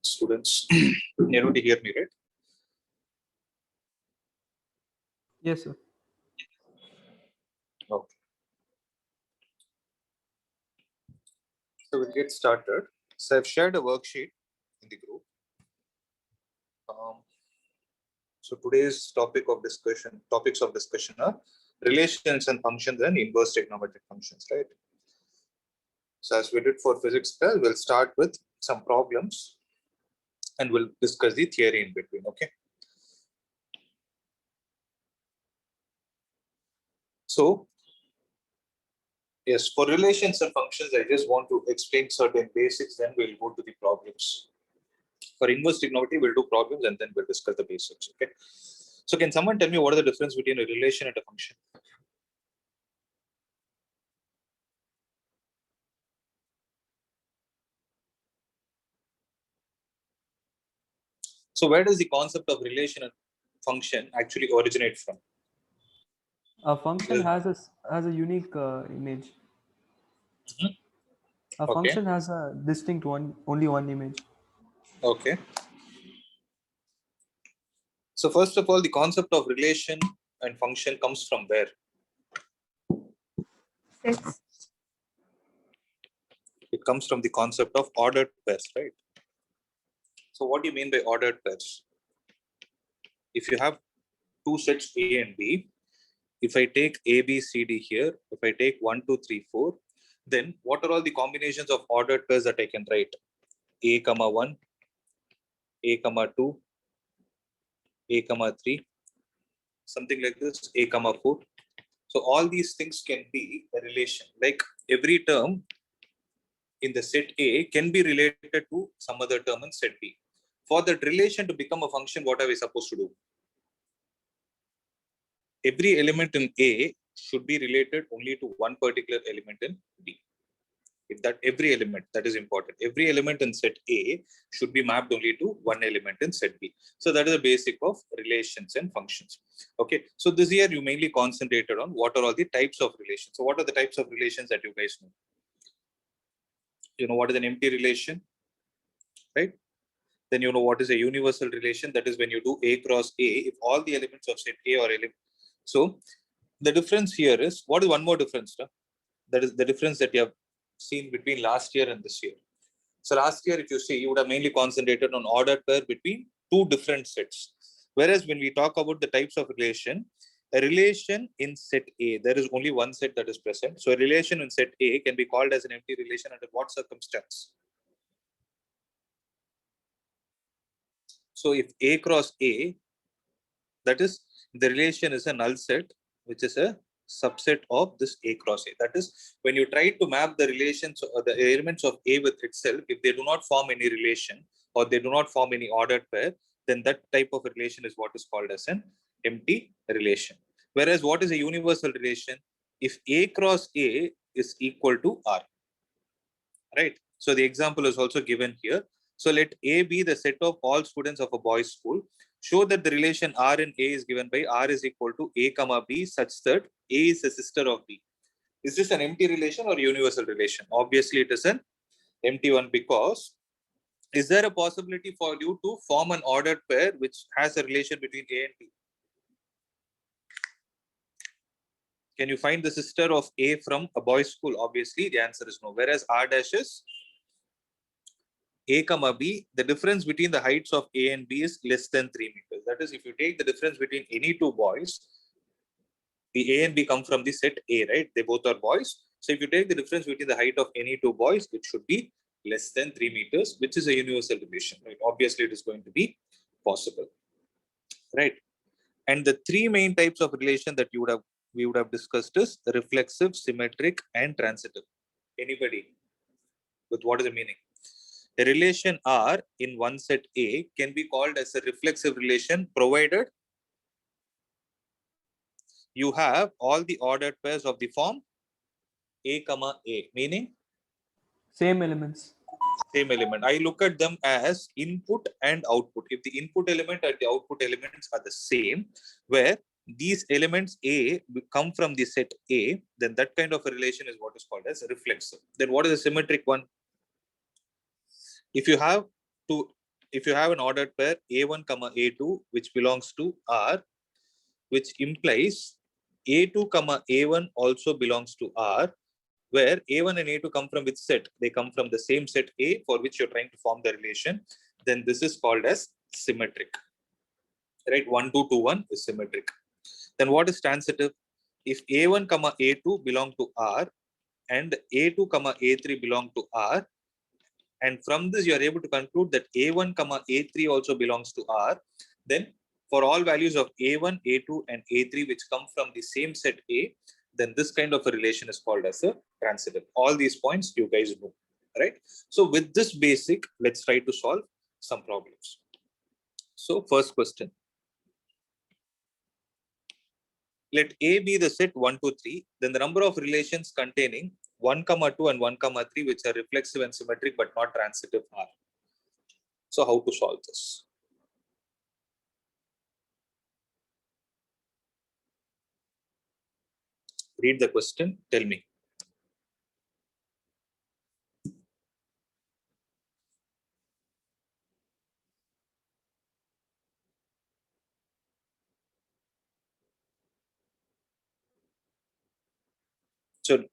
Students, you're able to hear me, right? Yes, sir. Okay. So we'll get started. So I've shared a worksheet in the group. So today's topics of discussion are relations and functions and inverse trigonometric functions, right? So as we did for physics class, we'll start with some problems and we'll discuss the theory in between, okay? So yes, for relations and functions, I just want to explain certain basics, then we'll go to the problems. For inverse trigonometry, we'll do problems and then we'll discuss the basics, okay? So can someone tell me what is the difference between a relation and a function? So where does the concept of relation and function actually originate from? A function has a unique image. Mhm. A Okay, function has a distinct only one image. okay. So first of all, the concept of relation and function comes from where? Sets. It comes from the concept of ordered pairs, right? So what do you mean by ordered pairs? If you have two sets A and B, if I take A, B, C, D here, if I take 1, 2, 3, 4, then what are all the combinations of ordered pairs that I can write? A, comma 1, A, comma 2, A, comma 3, something like this, A, comma 4. So all these things can be a relation. Like every term in the set A can be related to some other term in set B. For that relation to become a function, what are we supposed to do? Every element in A should be related only to one particular element in B. If that every element, that is important. Every element in set A should be mapped only to one element in set B. So that is the basic of relations and functions. Okay. So this year you mainly concentrated on what are all the types of relations. So what are the types of relations that you guys know? You know what is an empty relation, right? Then you know what is a universal relation. That is when you do A cross A, if all the elements of set A are element. So the difference here is, what is one more difference? That is the difference that you have seen between last year and this year. So last year, if you see, you would have mainly concentrated on ordered pair between two different sets. Whereas when we talk about the types of relation, a relation in set A, there is only one set that is present. So a relation in set A can be called as an empty relation under what circumstance? So if A cross A, that is, the relation is a null set, which is a subset of this A cross A. That is, when you try to map the relations or the elements of A with itself, if they do not form any relation or they do not form any ordered pair, then that type of relation is what is called as an empty relation. Whereas what is a universal relation? If A cross A is equal to R, right? So the example is also given here. So let A be the set of all students of a boys' school. Show that the relation R in A is given by R is equal to A comma B such that A is a sister of B. Is this an empty relation or universal relation? Obviously, it is an empty one, because is there a possibility for you to form an ordered pair which has a relation between A and B? Can you find the sister of A from a boys' school? Obviously, the answer is no. Whereas R dash is A comma B, the difference between the heights of A and B is less than 3 meters. That is, if you take the difference between any two boys, the A and B come from the set A, right? They both are boys. So if you take the difference between the height of any two boys, it should be less than 3 meters, which is a universal relation, right? Obviously, it is going to be possible, right? And the three main types of relation that we would have discussed is reflexive, symmetric, and transitive. Anybody with what is the meaning? A relation R in one set A can be called as a reflexive relation provided you have all the ordered pairs of the form A comma A, meaning Same elements. same element. I look at them as input and output. If the input element and the output elements are the same, where these elements A come from the set A, then that kind of a relation is what is called as reflexive. Then what is a symmetric one? If you have two if you have an ordered pair A1 comma A2 which belongs to R, which implies A2 comma A1 also belongs to R, where A1 and A2 come from which set? They come from the same set A for which you're trying to form the relation. Then this is called as symmetric. Right? 1, 2, 2, 1 is symmetric. Then what is transitive? If A1 comma A2 belong to R and A2 comma A3 belong to R, and from this you are able to conclude that A1 comma A3 also belongs to R, then for all values of A1, A2 and A3 which come from the same set A, then this kind of a relation is called as a transitive. All these points you guys know, right? So with this basic, let's try to solve some problems. So first question. Let A be the set 1, 2, 3, then the number of relations containing 1, 2 and 1, 3 which are reflexive and symmetric but not transitive are. So how to solve this? Read the question, tell me. So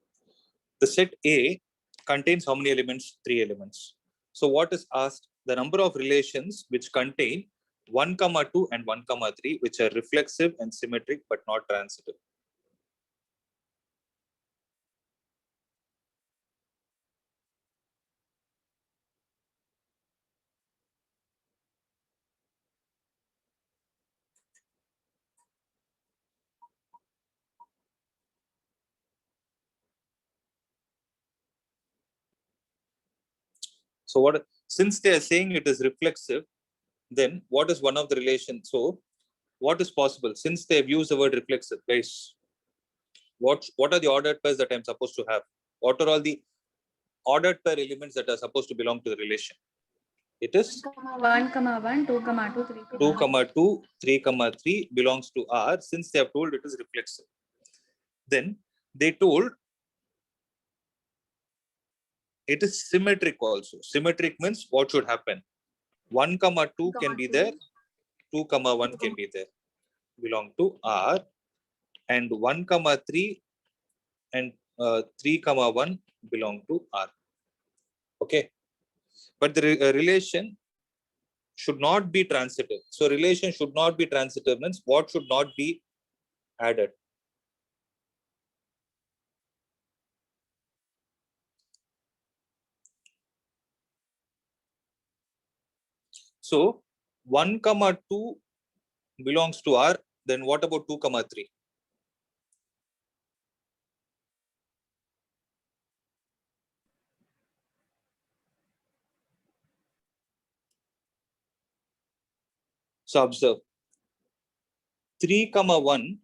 the set A contains how many elements? 3 elements. So what is asked? The number of relations which contain 1, 2 and 1, 3 which are reflexive and symmetric but not transitive. So what, since they are saying it is reflexive, then what is one of the relations? So what is possible? Since they have used the word reflexive, guys, what are the ordered pairs that I'm supposed to have? What are all the ordered pair elements that are supposed to belong to the relation? It is 1, 1, 2, 2, 3, 2, 2, 3, 3 belongs to R. Since they have told it is reflexive, then they told it is symmetric also. Symmetric means what should happen? 1, 2 can be there, 2, 1 can be there, belong to R, and 1, 3 and 3, 1 belong to R. Okay, but the relation should not be transitive. So relation should not be transitive means what should not be added? So 1, 2 belongs to R. Then what about 2, 3? So observe 3, 1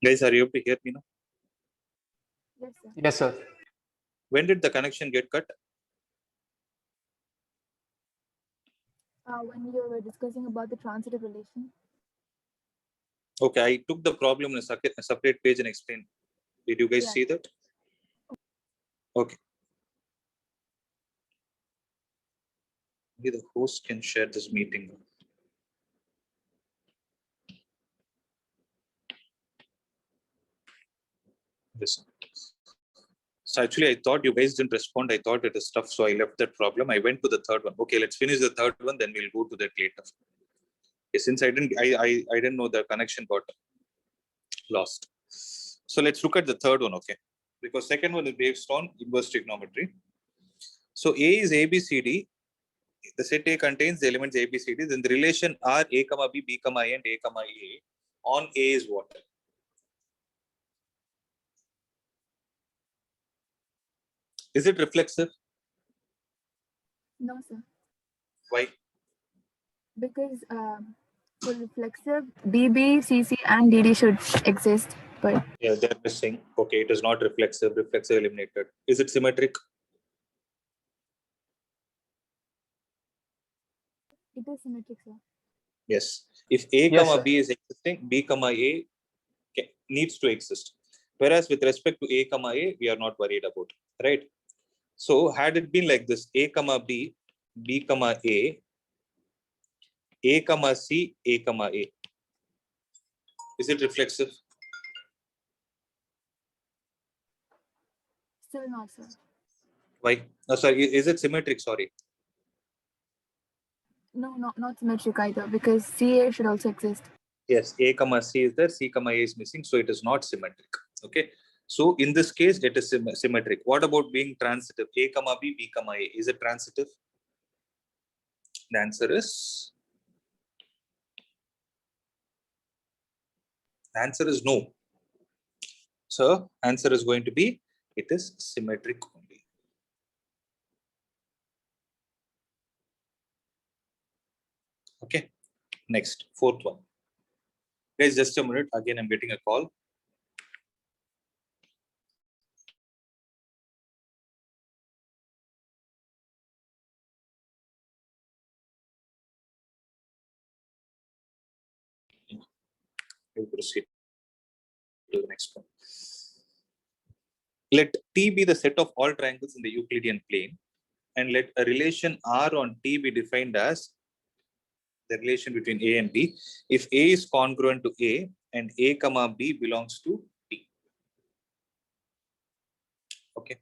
Guys, are you able to hear me now? Yes, sir. Yes, sir. When did the connection get cut? When you were discussing about the transitive relation. Okay, I took the problem in a separate page and explained. Did you guys Yeah. see that? Okay. Maybe the host can share this meeting. Listen. So actually, I thought you guys didn't respond. I thought it is tough, so I left that problem. I went to the third one. Okay, let's finish the third one, then we'll go to that later. Okay, since I didn't know the connection got lost. So let's look at the third one, okay? Because second one is based on inverse trigonometry. So A is ABCD. The set A contains the elements ABCD. Then the relation are A comma B, B comma A, and A comma A. On A is what? Is it reflexive? No, sir. Why? Because for reflexive, BB, CC, and DD should exist, but Yeah, they're missing. Okay, it is not reflexive. Reflexive eliminated. Is it symmetric? it is symmetric, sir. Yes. If A Yes, comma sir. B is existing, B comma A needs to exist. Whereas with respect to A comma A, we are not worried about, right? So had it been like this, A comma B, B comma A comma C, A comma A. Is it reflexive? Still not, sir. Why? No, sorry, is it symmetric? Sorry. No, not symmetric either, because CA should also exist. Yes, A comma C is there, C comma A is missing, so it is not symmetric. Okay. So in this case, it is symmetric. What about being transitive? A comma B, B comma A. Is it transitive? The answer is no. So answer is going to be it is symmetric only. Okay. Next, fourth one. Guys, just a minute. Again, I'm getting a call. We'll proceed to the next one. Let T be the set of all triangles in the Euclidean plane, and let a relation R on T be defined as the relation between A and B if A is congruent to A and A comma B belongs to T. Okay.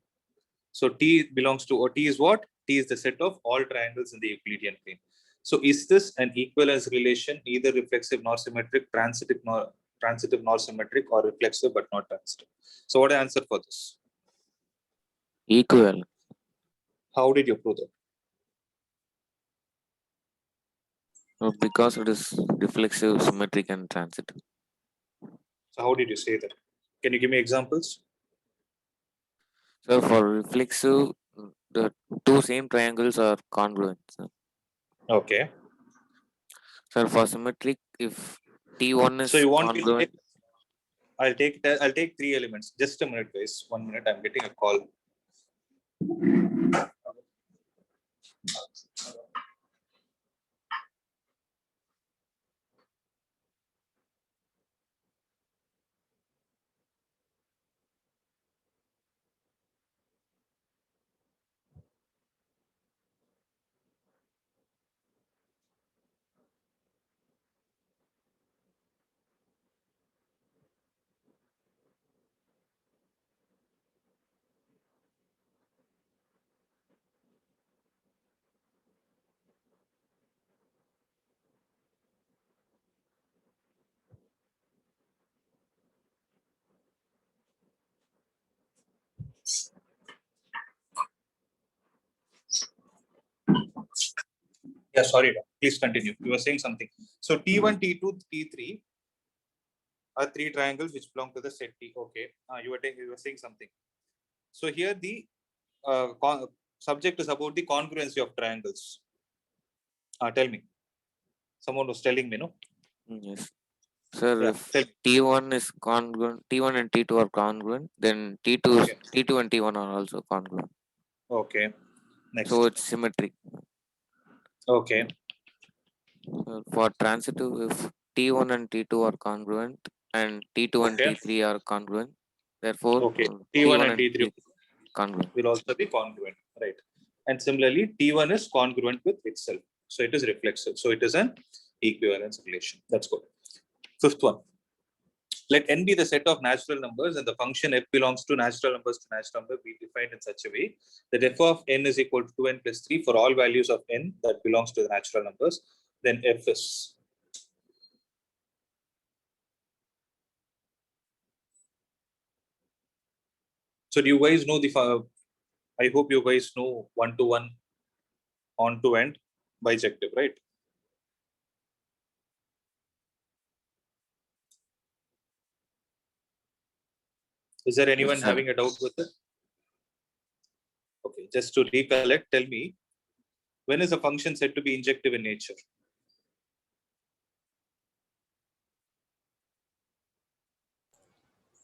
So T belongs to, or T is what? T is the set of all triangles in the Euclidean plane. So is this an equivalence relation, neither reflexive nor symmetric, transitive nor symmetric, or reflexive but not transitive? So what the answer for this? Equivalent. How did you prove that? Because it is reflexive, symmetric, and transitive. So how did you say that? Can you give me examples? So for reflexive, the two same triangles are congruent. Okay. So for symmetric, if T1 is So you want me to congruent, take, I'll take three elements. Just a minute, guys. 1 minute. I'm getting a call. Yeah, sorry. Please continue. You were saying something. So T1, T2, T3 are three triangles which belong to the set T. Okay. You were saying something. So here the subject is about the congruency of triangles. Tell me. Someone was telling me, no? yes. Sir, Yeah, if tell me. T1 is congruent, T1 and T2 are congruent, then Okay. T2 and T1 are also congruent. Okay. Next. So it's symmetric. Okay. For transitive, if T1 and T2 are congruent and T2 and Okay. T3 are congruent, therefore Okay. T1 T1 and and T3 T3 congruent. will also be congruent, right? And similarly, T1 is congruent with itself. So it is reflexive. So it is an equivalence relation. That's good. Fifth one. Let n be the set of natural numbers and the function f belongs to natural numbers to natural number be defined in such a way that f of n is equal to 2n plus 3 for all values of n that belongs to the natural numbers. Then f is. So do you guys know I hope you guys know one-to-one, on-to-end bijective, right? Is there anyone Yes, sir. having a doubt with it? Okay, just to recollect, tell me, when is a function said to be injective in nature?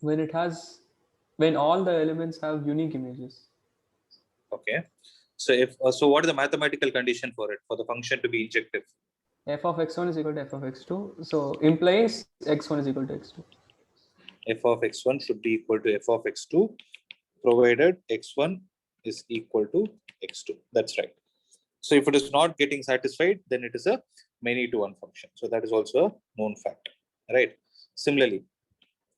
When all the elements have unique images. Okay, so what is the mathematical condition for it, for the function to be injective? F of x1 is equal to f of x2. So implies x1 is equal to x2. F of x1 should be equal to f of x2, provided x1 is equal to x2. That's right. So if it is not getting satisfied, then it is a many to one function. So that is also a known fact, right? Similarly,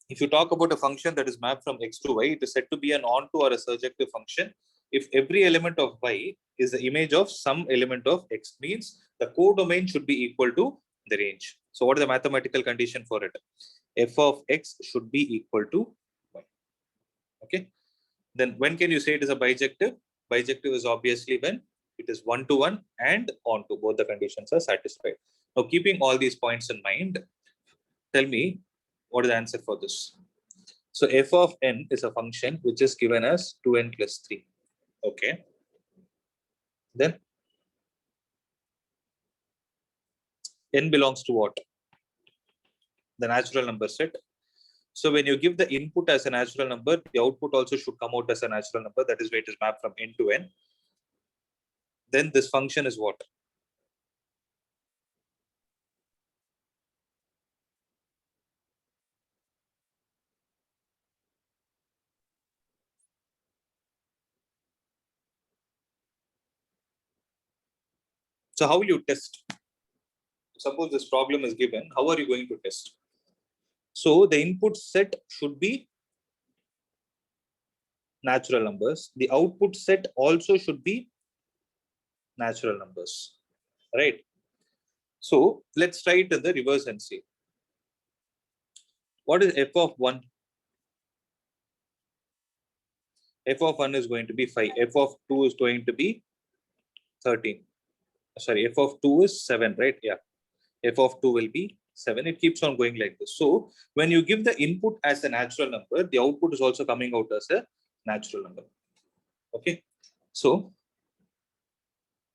if you talk about a function that is mapped from x to y, it is said to be an onto or a surjective function if every element of y is the image of some element of x, means the codomain should be equal to the range. So what is the mathematical condition for it? F of x should be equal to y. Okay. Then when can you say it is a bijective? Bijective is obviously when it is one-to-one and onto, both the conditions are satisfied. Now, keeping all these points in mind, tell me what is the answer for this. So f of n is a function which is given as 2n plus 3. Okay. Then n belongs to what? The natural number set. So when you give the input as a natural number, the output also should come out as a natural number. That is why it is mapped from n to n. Then this function is what? So how you test? Suppose this problem is given, how are you going to test? So the input set should be natural numbers. The output set also should be natural numbers, right? So let's try it in the reverse and see. What is f of 1? F of 1 is going to be 5. F of 2 is going to be 13. Sorry, f of 2 is 7, right? Yeah. F of 2 will be 7. It keeps on going like this. So when you give the input as a natural number, the output is also coming out as a natural number. Okay. So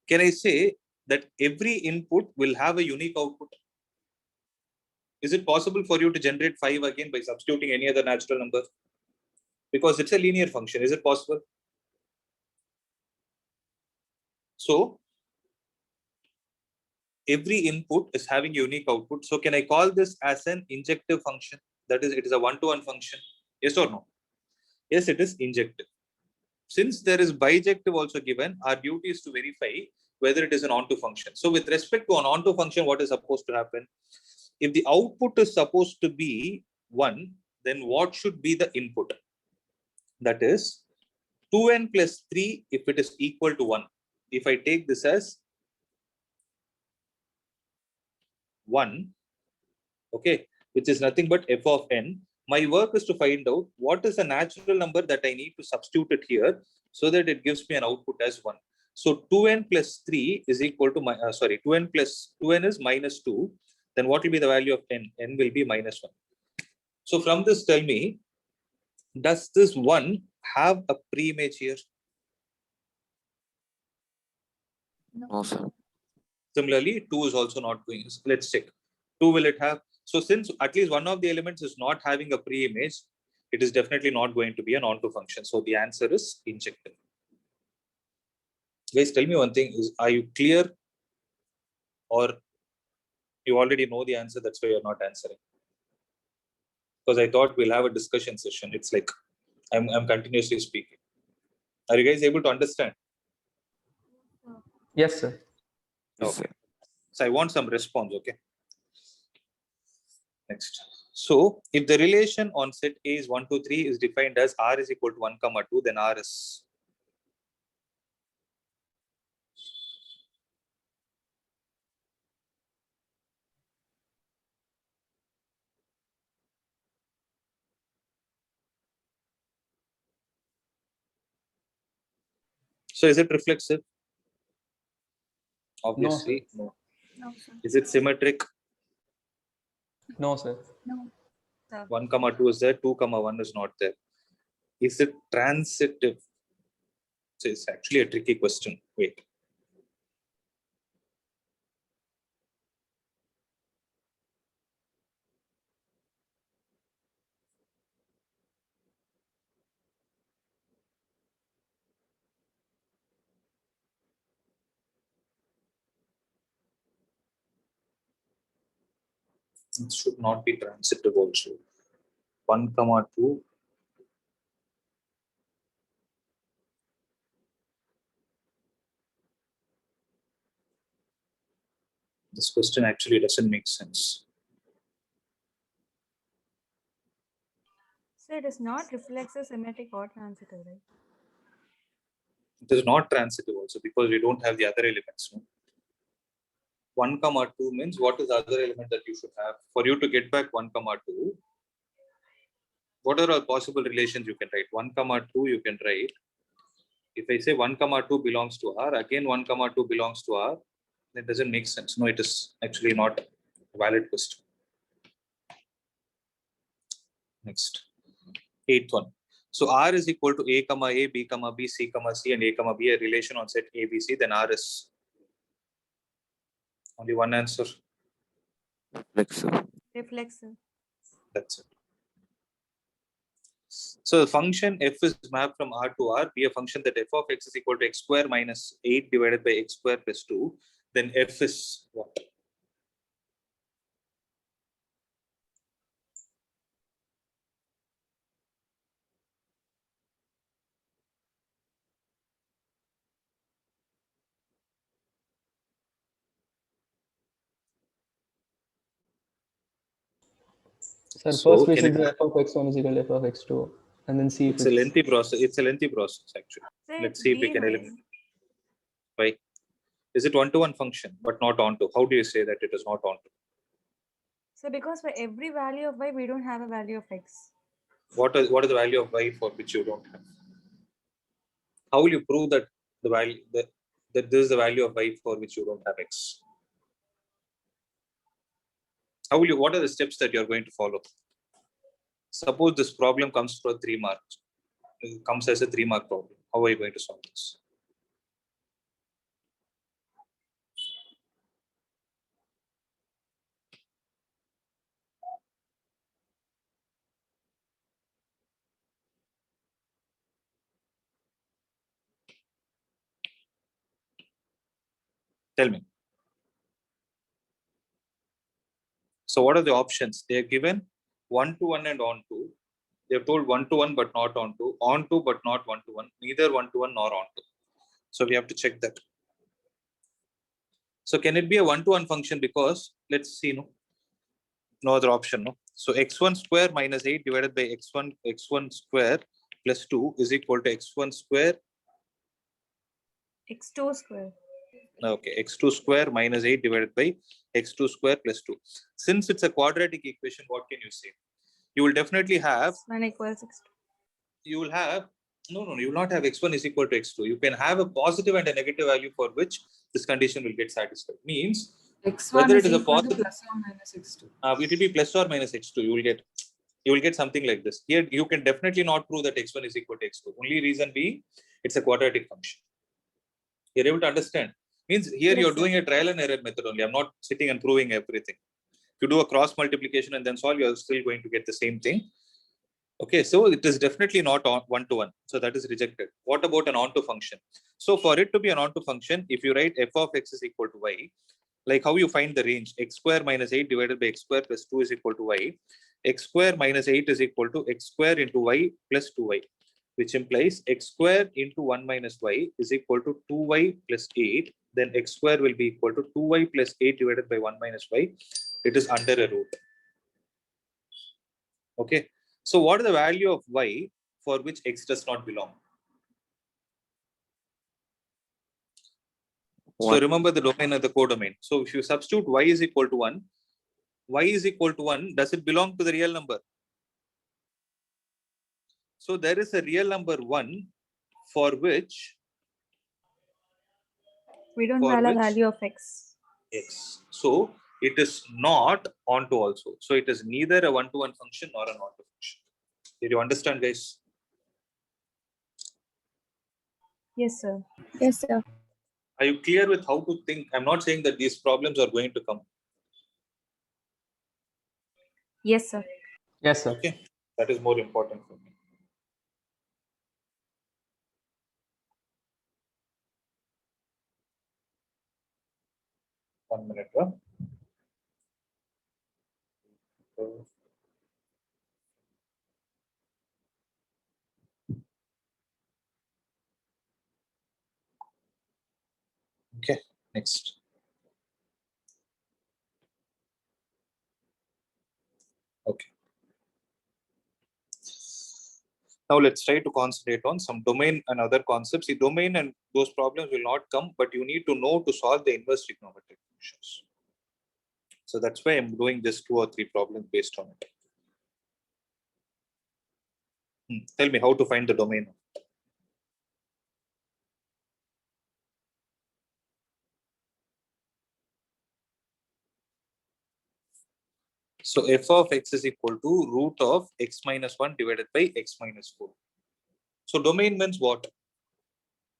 can I say that every input will have a unique output? Is it possible for you to generate 5 again by substituting any other natural number? Because it's a linear function. Is it possible? So every input is having a unique output. So can I call this as an injective function? That is, it is a one-to-one function. Yes or no? Yes, it is injective. Since there is bijective also given, our duty is to verify whether it is an onto function. So with respect to an onto function, what is supposed to happen? If the output is supposed to be 1, then what should be the input? That is 2n plus 3 if it is equal to 1. If I take this as 1, okay, which is nothing but f of n, my work is to find out what is the natural number that I need to substitute it here so that it gives me an output as 1. So 2n plus 3 is equal to 2n plus 2n is minus 2. Then what will be the value of n? N will be minus 1. So from this, tell me, does this 1 have a pre-image here? No, sir. Similarly, 2 is also not going. Let's check. 2 will it have? So since at least one of the elements is not having a pre-image, it is definitely not going to be an onto function. So the answer is injective. Guys, tell me one thing: are you clear, or you already know the answer? That's why you're not answering. Because I thought we'll have a discussion session. It's like I'm continuously speaking. Are you guys able to understand? Yes, sir. Yes, Okay. sir. So I want some response. Okay. Next. So if the relation on set A is 1 to 3 is defined as R is equal to 1, 2, then R is so is it reflexive? Obviously, no. No, sir. Is it symmetric? No, sir. No. 1, 2 is there, 2, 1 is not there. Is it transitive? So it's actually a tricky question. Wait. It should not be transitive also. 1, 2. This question actually doesn't make sense. So it is not reflexive, symmetric, or transitive, right? It is not transitive also because we don't have the other elements. No? 1, 2 means what is the other element that you should have? For you to get back 1, 2, what are all possible relations you can write? 1, 2 you can write. If I say 1, 2 belongs to R, again 1, 2 belongs to R, that doesn't make sense. No, it is actually not a valid question. Next, 8th one. So R is equal to A, B, B, C, C, and A, B, a relation on set A, B, C, then R is only one answer. Reflexive. Reflexive. That's it. So the function f is mapped from R to R, be a function that f of x is equal to x square minus 8 divided by x square plus 2, then f is what? Sir, So first we can should it- do f of x1 is equal to f of x2, and then see if it's a lengthy process. It's a lengthy process actually. So Let's it's see if we B, can right? eliminate. Why? Is it one-to-one function but not onto? How do you say that it is not onto? So because for every value of y, we don't have a value of x. What is the value of y for which you don't have? How will you prove that the value that this is the value of y for which you don't have x? How will you? What are the steps that you are going to follow? Suppose this problem comes for 3 marks. It comes as a 3-mark problem. How are you going to solve this? Tell me. So what are the options? They are given 1-to-1 and onto. They have told 1-to-1 but not onto but not 1-to-1, neither 1-to-1 nor onto. So we have to check that. So can it be a 1-to-1 function? Because let's see, no other option. No. So x1 square minus 8 divided by x1 square plus 2 is equal to x1 square. X2 square. Okay, x2 square minus 8 divided by x2 square plus 2. Since it's a quadratic equation, what can you say? You will definitely have, X1 equals x2. you will have, no, you will not have x1 is equal to x2. You can have a positive and a negative value for which this condition will get satisfied. Means x1 whether is it is a equal to positive, plus or minus x2. it will be plus or minus x2. You will get something like this. Here, you can definitely not prove that x1 is equal to x2. Only reason being, it's a quadratic function. You're able to understand? Means here Yes, you're sir. doing a trial and error method only. I'm not sitting and proving everything. If you do a cross multiplication and then solve, you're still going to get the same thing. Okay, so it is definitely not on one-to-one. So that is rejected. What about an onto function? So for it to be an onto function, if you write f of x is equal to y, like how you find the range, x square minus 8 divided by x square plus 2 is equal to y. X square minus 8 is equal to x square into y plus 2y, which implies x square into 1 minus y is equal to 2y plus 8. Then x square will be equal to 2y plus 8 divided by 1 minus y. It is under a root. Okay. So what is the value of y for which x does not belong? So One. remember the domain and the codomain. So if you substitute y is equal to 1, y is equal to 1, does it belong to the real number? So there is a real number 1 for which We don't For have a which? value of x. x. So it is not onto also. So it is neither a one-to-one function nor an onto function. Did you understand, guys? Yes, sir. Yes, sir. Are you clear with how to think? I'm not saying that these problems are going to come. Yes, sir. Yes, sir. Okay, that is more important for me. One minute. Huh? Okay, next. Okay. Now let's try to concentrate on some domain and other concepts. The domain and those problems will not come, but you need to know to solve the inverse trigonometric functions. So that's why I'm doing just 2 or 3 problems based on it. Tell me how to find the domain. So f of x is equal to root of x minus 1 divided by x minus 4. So domain means what?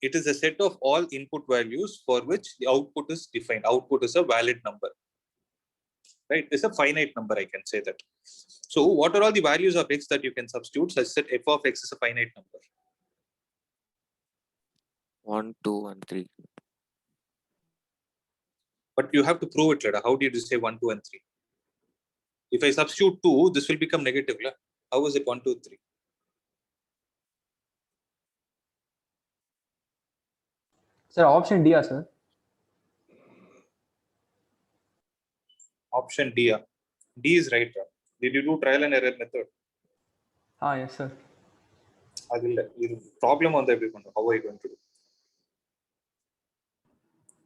It is a set of all input values for which the output is defined. Output is a valid number. Right? It's a finite number, I can say that. So what are all the values of x that you can substitute such that f of x is a finite number? 1, 2, and 3. But you have to prove it later. How did you say 1, 2, and 3? If I substitute 2, this will become negative. How is it 1, 2, 3? Sir, option D, sir. Option D. D is right. Did you do trial and error method? Yes, sir. Problem on the everyone. How are you going to do?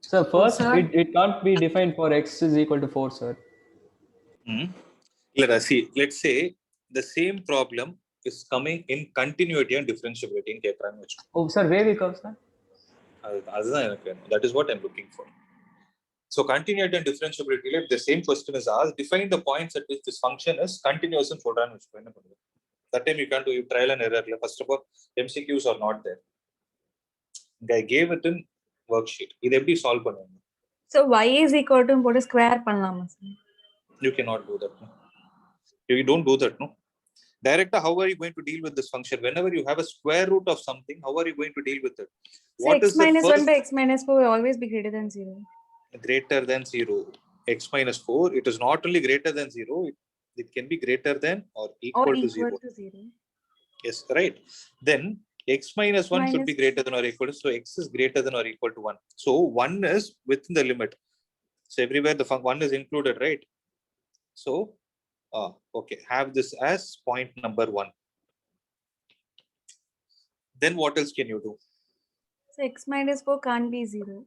So first, sir. it can't be defined for x is equal to 4, sir. Let us see. Let's say the same problem is coming in continuity and differentiability in Kepran. Oh, sir, where we come, sir? That is what I'm looking for. So continuity and differentiability, if the same question is asked, define the points at which this function is continuous in Fortran. That time you can't do trial and error. First of all, MCQs are not there. I gave it in worksheet. This solve. So y is equal to put a square panlama, sir. You cannot do that. No? You don't do that. No. Director, how are you going to deal with this function? Whenever you have a square root of something, how are you going to deal with it? So x minus 1 by x minus 4 will always be greater than 0. Greater than 0. X minus 4, it is not only greater than 0, it can be greater than or equal to 0. Yes, right. Then x minus 1 should be greater than or equal to, so x is greater than or equal to 1. So 1 is within the limit. So everywhere the 1 is included, right? So, okay, have this as point number 1. Then what else can you do? So x minus 4 can't be 0.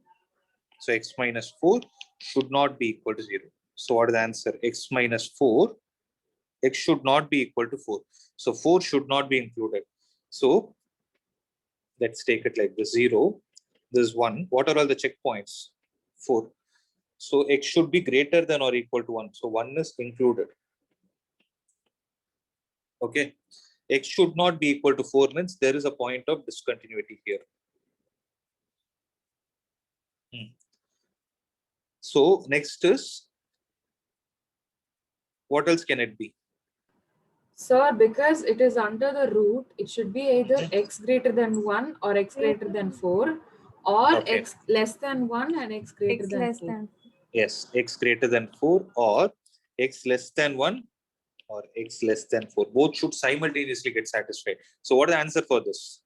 So x minus 4 should not be equal to 0. So what is the answer? X minus 4, x should not be equal to 4. So 4 should not be included. So let's take it like this: 0, this 1. What are all the checkpoints? 4. So x should be greater than or equal to 1. So 1 is included. Okay. X should not be equal to 4 means there is a point of discontinuity here. So next is What else can it be? Sir, because it is under the root, it should be either x greater than 1 or x greater than 4, or Okay. x less than 1 and x greater X than less 4. than. Yes, x greater than 4 or x less than 1 or x less than 4. Both should simultaneously get satisfied. So what is the answer for this?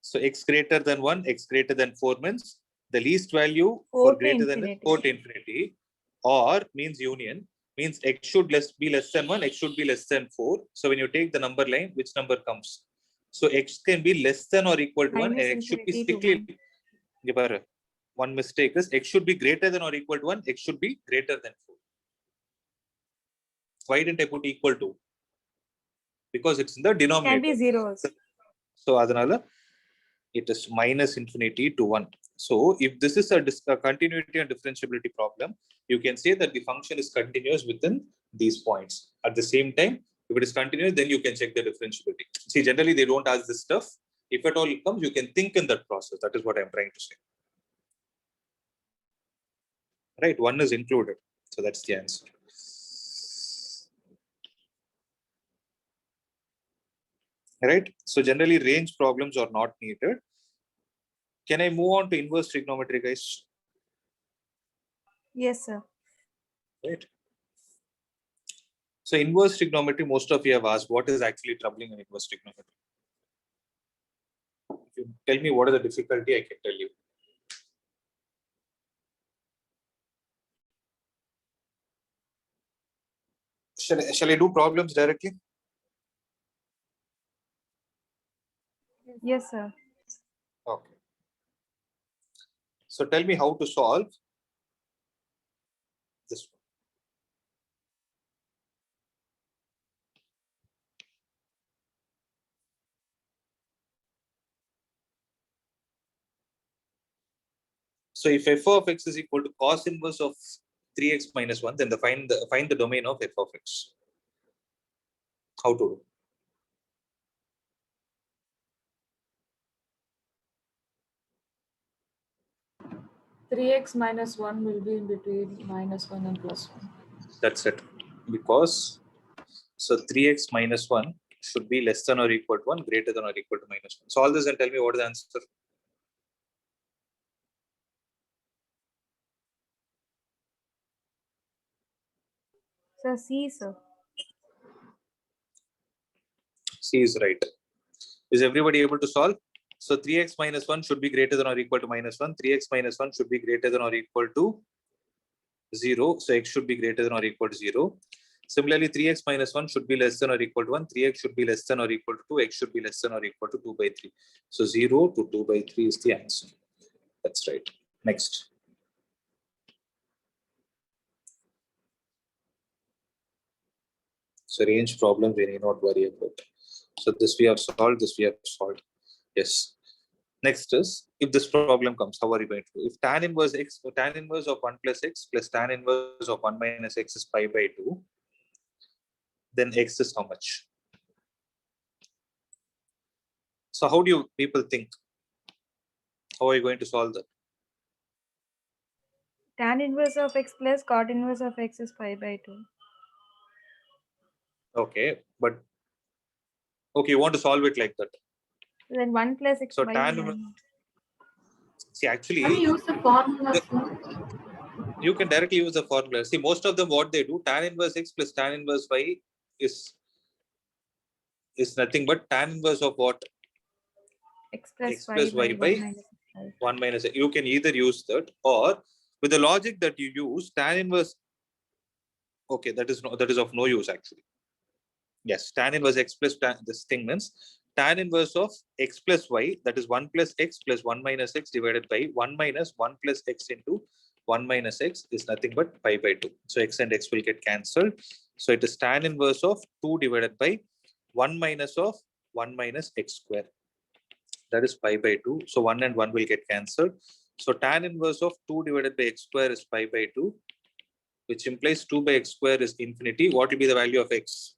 So x greater than 1, x greater than 4 means the least value 4 for to greater than is infinity. 4 to infinity, or means union, means x should be less than 1, x should be less than 4. So when you take the number line, which number comes? So x can be less than or equal to 1, and Minus x should be infinity to strictly. One mistake is x should be greater than or equal to 1, x should be greater than 4. Why didn't I put equal to? Because it's in the denominator. Can be zeros. So adanala it is minus infinity to 1. So if this is a continuity and differentiability problem, you can say that the function is continuous within these points. At the same time, if it is continuous, then you can check the differentiability. See, generally they don't ask this stuff. If at all it comes, you can think in that process. That is what I'm trying to say. Right, 1 is included. So that's the answer. Right, so generally range problems are not needed. Can I move on to inverse trigonometry, guys? Yes, sir. Right. So inverse trigonometry, most of you have asked, what is actually troubling in inverse trigonometry? If you tell me what is the difficulty, I can tell you. Shall I do problems directly? Yes, sir. Okay. So tell me how to solve this one. So if f of x is equal to cos inverse of 3x minus 1, then find the domain of f of x. How to do? -3x minus 1 will be in between -1 and +1. That's it. Because so 3x minus 1 should be less than or equal to 1, greater than or equal to -1. Solve this and tell me what is the answer. Sir, C, sir. C is right. Is everybody able to solve? So 3x minus 1 should be greater than or equal to -1. 3x minus 1 should be greater than or equal to 0. So x should be greater than or equal to 0. Similarly, 3x minus 1 should be less than or equal to 1. 3x should be less than or equal to 2. X should be less than or equal to 2 by 3. So 0 to 2 by 3 is the answer. That's right. Next. So range problem we need not worry about. So this we have solved, this we have solved. Yes. Next is, if this problem comes, how are you going to do? If tan inverse x, or tan inverse of 1 plus x plus tan inverse of 1 minus x is pi by 2, then x is how much? So how do you people think? How are you going to solve that? Tan inverse of x plus cot inverse of x is pi by 2. Okay, but okay, you want to solve it like that. Then 1 plus x So by tan 1. see actually Can you use the formula? you can directly use the formula. See, most of them what they do, tan inverse x plus tan inverse y is nothing but tan inverse of what? X plus X plus y by 1 minus x. 1 minus x. You can either use that, or with the logic that you use, tan inverse. Okay, that is of no use actually. Yes, tan inverse x plus tan, this thing means tan inverse of x plus y, that is 1 plus x plus 1 minus x divided by 1 minus 1 plus x into 1 minus x is nothing but pi by 2. So x and x will get cancelled. So it is tan inverse of 2 divided by 1 minus of 1 minus x square. That is pi by 2. So 1 and 1 will get cancelled. So tan inverse of 2 divided by x square is pi by 2, which implies 2 by x square is infinity. What will be the value of x?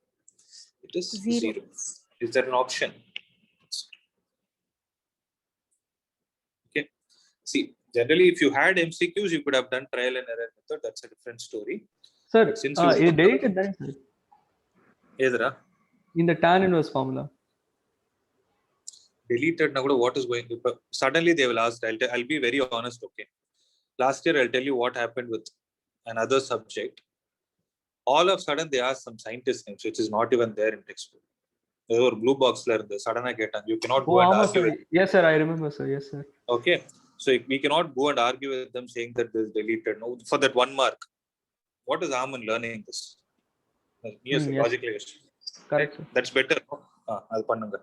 It is 0. Is there an option? Okay. See, generally, if you had MCQs, you could have done trial and error method. That's a different story. Sir, Since you it deleted that, sir, Edra, in the tan inverse formula. deleted now, what is going to suddenly they will ask. I'll be very honest. Okay, last year I'll tell you what happened with another subject. All of a sudden they ask some scientist names which is not even there in textbook. They were blue box learn the sudden I get and you cannot go Oh, and ஆமா argue sir. with. Yes sir, I remember sir. Yes sir. Okay, so we cannot go and argue with them saying that this is deleted. No, for that 1 mark. What is harm in learning this? Yes, yes. logically yes. Correct sir. That's better. அது பண்ணுங்க.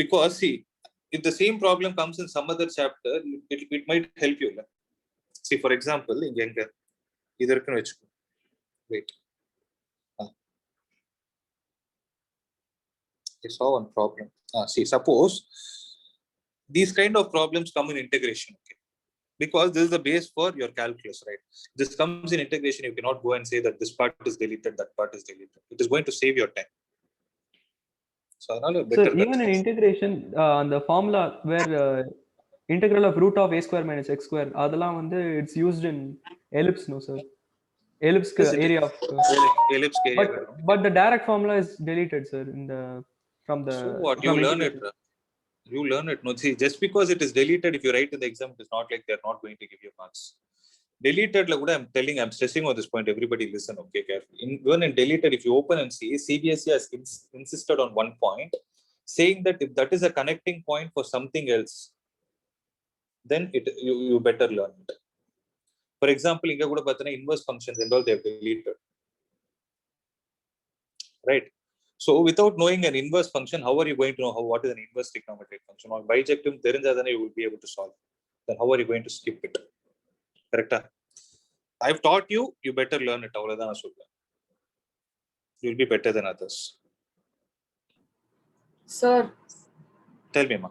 Because see, if the same problem comes in some other chapter, it might help you. See, for example, இங்க இது இருக்குன்னு வெச்சுக்கோ. Wait. I saw one problem. See, suppose these kind of problems come in integration, okay? Because this is the base for your calculus, right? This comes in integration, you cannot go and say that this part is deleted, that part is deleted. It is going to save your time. So, Sir, even in integration, the formula where integral of root of a square minus x square, அதெல்லாம் வந்து it's used in ellipse, no sir? Ellipse area of ellipse area. But the direct formula is deleted, sir, in the from the. So what you learn it? You learn it. No, see, just because it is deleted, if you write in the exam, it is not like they are not going to give you marks. Deleted, like I'm stressing on this point. Everybody listen, okay, carefully. Even in deleted, if you open and see, CBSE has insisted on one point, saying that if that is a connecting point for something else, then you better learn it. For example, inga kuda pathina inverse functions and all they have deleted, right? So without knowing an inverse function, how are you going to know what is an inverse trigonometric function? Or bijectum therinjadane you will be able to solve. Then how are you going to skip it? Correct? I've taught you, you better learn it. You'll be better than others. Sir. Tell me, ma.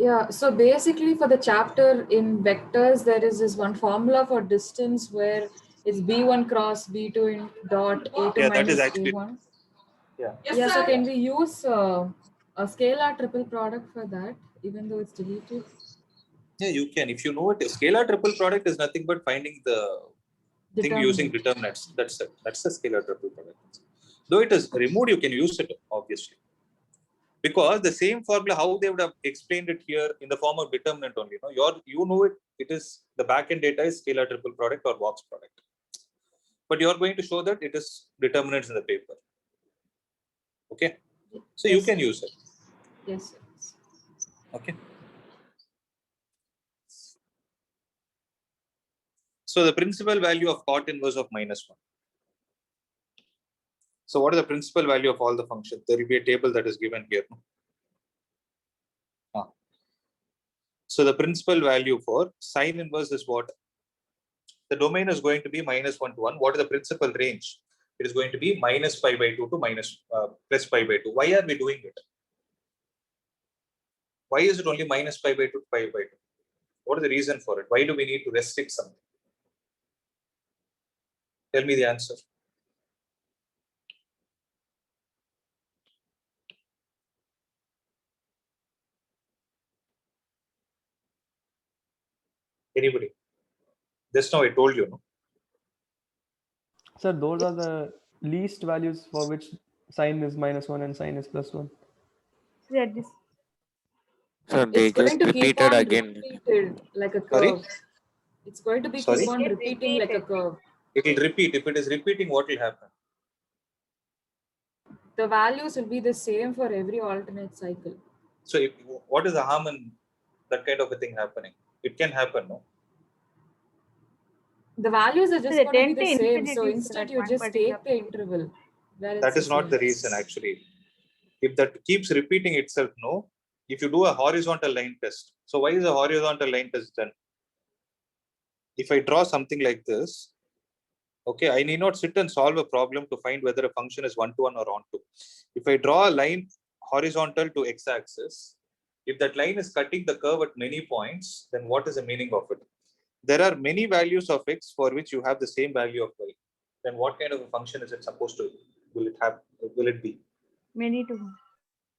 Yeah, so basically for the chapter in vectors, there is this one formula for distance where it's b1 cross b2 in dot a2 minus b1. Yeah, so can we use a scalar triple product for that, even though it's deleted? Yeah, you can. If you know it, scalar triple product is nothing but finding the thing using determinants. That's it. That's the scalar triple product. Though it is removed, you can use it, obviously. Because the same formula, how they would have explained it here in the form of determinant only. You know it. It is the backend data is scalar triple product or box product. But you are going to show that it is determinants in the paper. Okay, so yes, you can use it. Yes. Okay. So the principal value of cot inverse of -1. So what is the principal value of all the functions? There will be a table that is given here. So the principal value for sine inverse is what? The domain is going to be -1 to 1. What is the principal range? It is going to be -π/2 to +π/2. Why are we doing it? Why is it only -π/2 to π/2? What is the reason for it? Why do we need to restrict something? Tell me the answer. Anybody? Just now I told you, no? Sir, those are the least values for which sine is -1 and sine is +1. Yeah, this. So they just repeated again. Repeated like a curve. Sorry? It's going to be keep on repeating like a curve. It will repeat. If it is repeating, what will happen? The values will be the same for every alternate cycle. So what is the harm in that kind of a thing happening? It can happen, no? The values are just going to be the same. So instead you just take the interval. That is not the reason actually. If that keeps repeating itself, no? If you do a horizontal line test. So why is a horizontal line test done? If I draw something like this, okay, I need not sit and solve a problem to find whether a function is 1-to-1 or onto. If I draw a line horizontal to x-axis, if that line is cutting the curve at many points, then what is the meaning of it? There are many values of x for which you have the same value of y. Then what kind of a function is it supposed to? Will it be? Many to 1.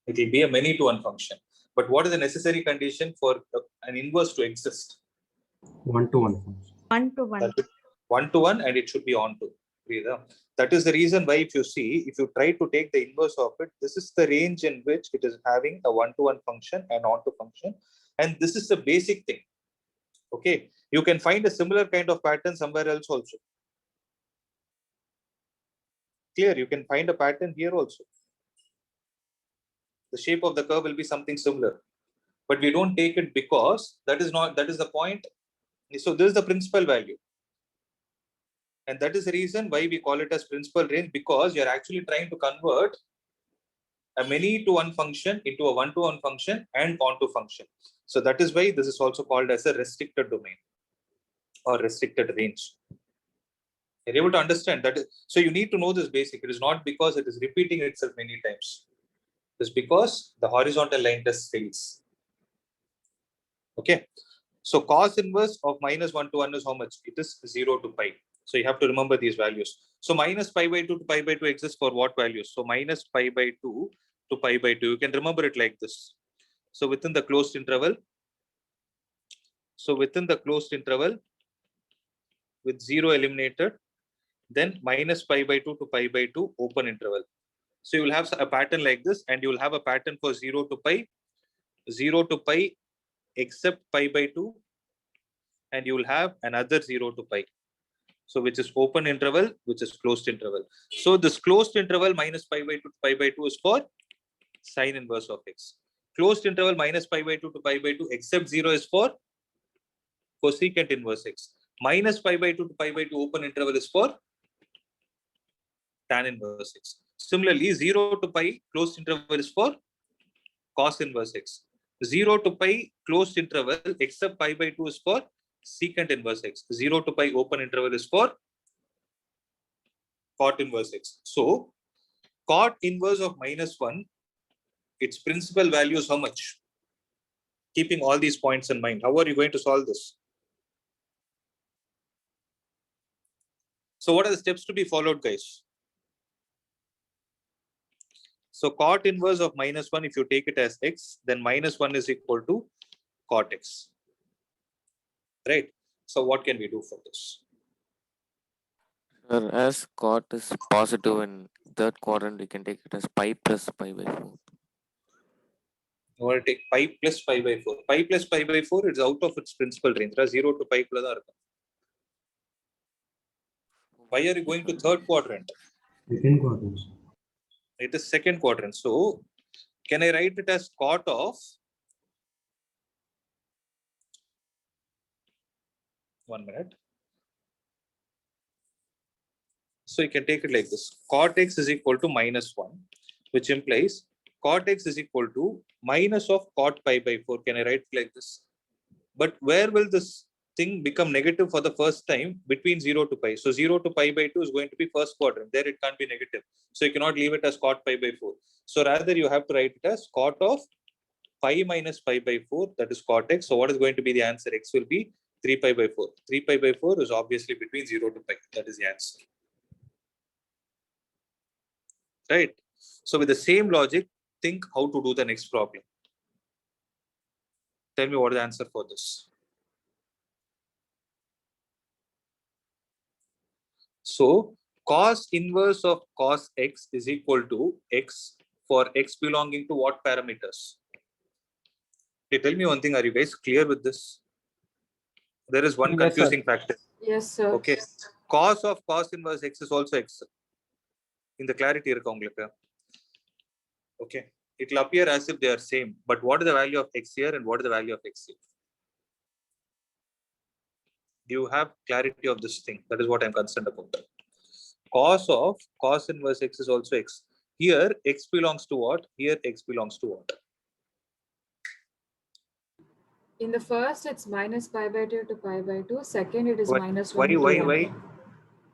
It will be a many to 1 function. But what is the necessary condition for an inverse to exist? 1-to-1 function. 1-to-1. 1 to 1 and it should be on to. That is the reason why if you try to take the inverse of it, this is the range in which it is having a 1-to-1 function and on to function. And this is the basic thing. Okay. You can find a similar kind of pattern somewhere else also. Clear? You can find a pattern here also. The shape of the curve will be something similar. But we don't take it because that is the point. So this is the principal value. And that is the reason why we call it as principal range, because you're actually trying to convert a many-to-one function into a 1-to-1 function and onto function. So that is why this is also called as a restricted domain or restricted range. You're able to understand that. So you need to know this basic. It is not because it is repeating itself many times. It's because the horizontal line test fails. Okay. So cos inverse of -1 to 1 is how much? It is 0 to pi. So you have to remember these values. So minus pi by 2 to pi by 2 exists for what values? So minus pi by 2 to pi by 2. You can remember it like this. So within the closed interval, with 0 eliminated, then minus pi by 2 to pi by 2 open interval. So you will have a pattern like this, and you will have a pattern for 0 to pi except pi by 2, and you will have another 0 to pi. So which is open interval, which is closed interval. So this closed interval minus pi by 2 to pi by 2 is for sine inverse of x. Closed interval minus pi by 2 to pi by 2 except 0 is for cosecant inverse x. Minus pi by 2 to pi by 2 open interval is for tan inverse x. Similarly, 0 to pi closed interval is for cos inverse x. 0 to pi closed interval except pi by 2 is for secant inverse x. 0 to pi open interval is for cot inverse x. So cot inverse of -1, its principal value is how much? Keeping all these points in mind, how are you going to solve this? So what are the steps to be followed, guys? So cot inverse of -1, if you take it as x, then -1 is equal to cot x. Right? So what can we do for this? Sir, as cot is positive in third quadrant, we can take it as pi plus pi by 4. You want to take pi plus pi by 4. Pi plus pi by 4 is out of its principal range. 0 to pi plus. Why are you going to third quadrant? Second quadrant. It is second quadrant. So can I write it as cot of 1 minute? So you can take it like this. Cot x is equal to -1, which implies cot x is equal to minus of cot pi by 4. Can I write it like this? But where will this thing become negative for the first time? Between 0 to pi. So 0 to pi by 2 is going to be first quadrant. There it can't be negative. So you cannot leave it as cot pi by 4. So rather you have to write it as cot of pi minus pi by 4. That is cot x. So what is going to be the answer? X will be 3 pi by 4. 3 pi by 4 is obviously between 0 to pi. That is the answer. Right? So with the same logic, think how to do the next problem. Tell me what is the answer for this. So cos inverse of cos x is equal to x for x belonging to what parameters? Okay, tell me one thing. Are you guys clear with this? There is one Yes, sir. confusing factor. Yes, sir. Okay. Cos of cos inverse x is also x. In the clarity, okay. It will appear as if they are same. But what is the value of x here and what is the value of x here? Do you have clarity of this thing? That is what I'm concerned about. Cos of cos inverse x is also x. Here x belongs to what? Here x belongs to what? In the first, it's minus pi by 2 to pi by 2. Second, it is Why- minus why- 1 to why- 1. why?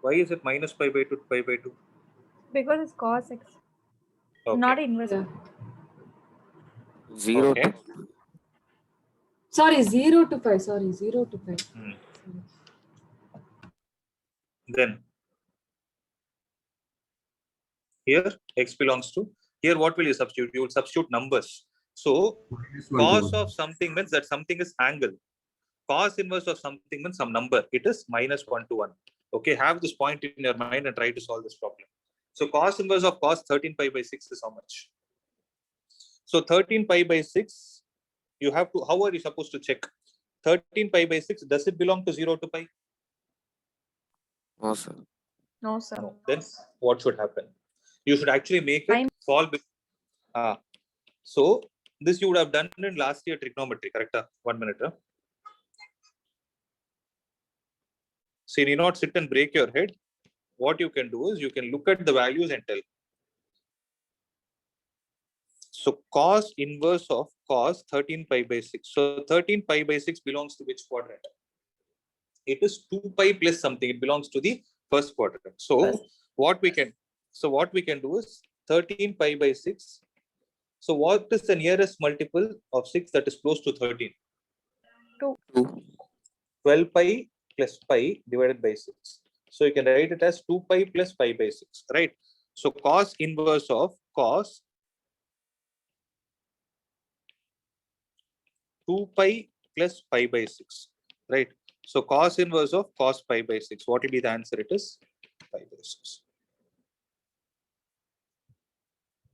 Why is it minus pi by 2 to pi by 2? Because it's cos x, Okay. not inverse. Yeah. 0 Okay. to Sorry, 0 to pi. Sorry, 0 to pi. Hmm. Sorry. Then here x belongs to, here what will you substitute? You will substitute numbers. So cos of something means that something is angle. Cos inverse of something means some number. It is -1 to 1. Okay, have this point in your mind and try to solve this problem. So cos inverse of cos 13 pi by 6 is how much? So 13 pi by 6, you have to, how are you supposed to check? 13 pi by 6, does it belong to 0 to pi? No, sir. No, sir. No. Then what should happen? You should actually make it fall. So this you would have done in last year trigonometry, correct? 1 minute. So you need not sit and break your head. What you can do is you can look at the values and tell. So cos inverse of cos 13 pi by 6. So 13 pi by 6 belongs to which quadrant? It is 2 pi plus something. It belongs to the first quadrant. So what we can do is 13 pi by 6. So what is the nearest multiple of 6 that is close to 13? 2. 12 pi plus pi divided by 6. So you can write it as 2 pi plus pi by 6, right? So cos inverse of cos 2 pi plus pi by 6, right? So cos inverse of cos pi by 6. What will be the answer? It is pi by 6.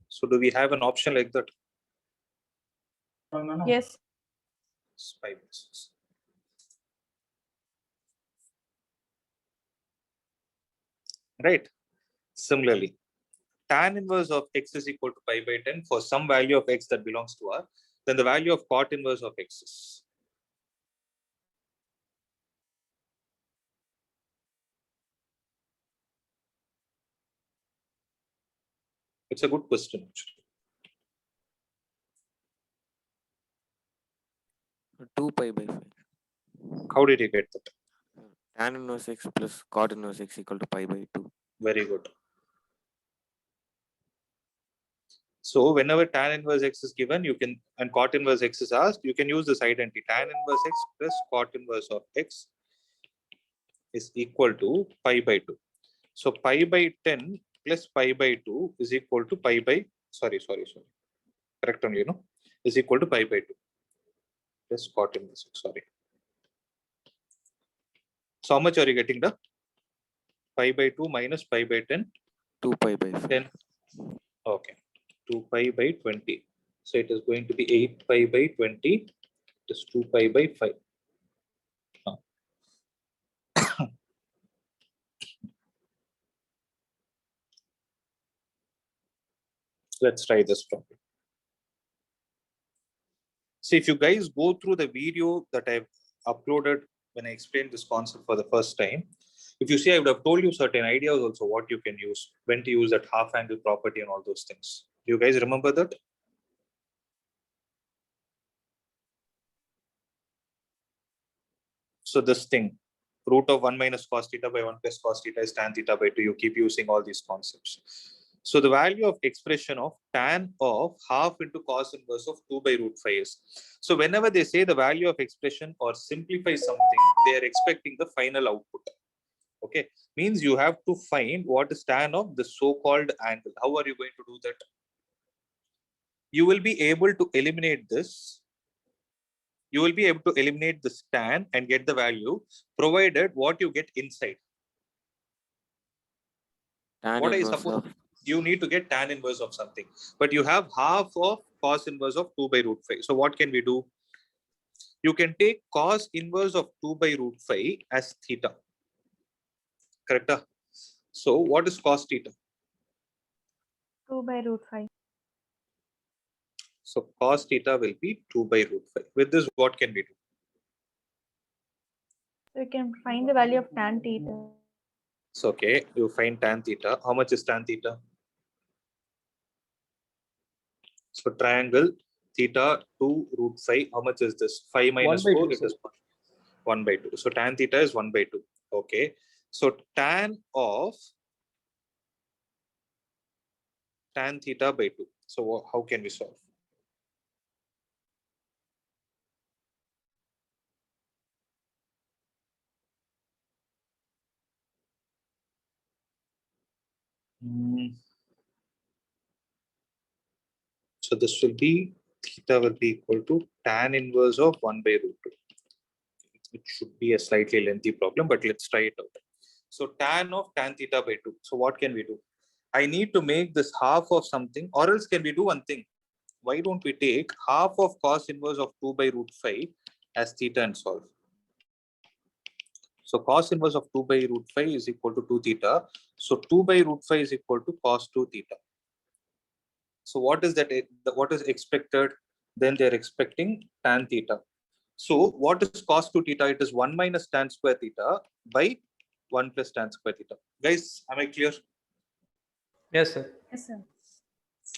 So do we have an option like that? Yes. Pi by 6. Right. Similarly, tan inverse of x is equal to pi by 10 for some value of x that belongs to R, then the value of cot inverse of x is. It's a good question. 2 pi by 5. How did you get that? Tan inverse x plus cot inverse x equal to pi by 2. Very good. So whenever tan inverse x is given, you can, and cot inverse x is asked, you can use this identity. Tan inverse x plus cot inverse of x is equal to pi by 2. So pi by 10 plus pi by 2 is equal to pi by, sorry. Correct only, is equal to pi by 2 plus cot inverse x, sorry. So how much are you getting? The pi by 2 minus pi by 10? 2 pi by 5. 10. Okay. 2 pi by 20. So it is going to be 8 pi by 20. It is 2 pi by 5. Let's try this problem. See, if you guys go through the video that I've uploaded when I explained this concept for the first time, if you see, I would have told you certain ideas also what you can use, when to use that half angle property and all those things. Do you guys remember that? So this thing, root of 1 minus cos theta by 1 plus cos theta is tan theta by 2. You keep using all these concepts. So the value of expression of tan of half into cos inverse of 2 by root 5 is. So whenever they say the value of expression or simplify something, they are expecting the final output. Okay, means you have to find what is tan of the so-called angle. How are you going to do that? You will be able to eliminate this. You will be able to eliminate this tan and get the value, provided what you get inside. Tan What I inverse suppose of you need to get tan inverse of something, but you have half of cos inverse of 2 by root 5. So what can we do? You can take cos inverse of 2 by root 5 as theta. Correct? So what is cos theta? 2 by root 5. So cos theta will be 2 by root 5. With this, what can we do? So you can find the value of tan theta. So okay, you find tan theta. How much is tan theta? So triangle theta 2 root 5. How much is this? 5 minus 1 by 4, 2, it is 1 by 2. So tan theta is 1 by 2. Okay. So tan of tan theta by 2. So how can we solve? So this will be theta will be equal to tan inverse of 1 by root 2. It should be a slightly lengthy problem, but let's try it out. So tan of tan theta by 2. So what can we do? I need to make this half of something, or else can we do one thing? Why don't we take half of cos inverse of 2 by root 5 as theta and solve? So cos inverse of 2 by root 5 is equal to 2 theta. So 2 by root 5 is equal to cos 2 theta. So what is that? What is expected? Then they're expecting tan theta. So what is cos 2 theta? It is 1 minus tan square theta by 1 plus tan square theta. Guys, am I clear? Yes, sir. Yes, sir.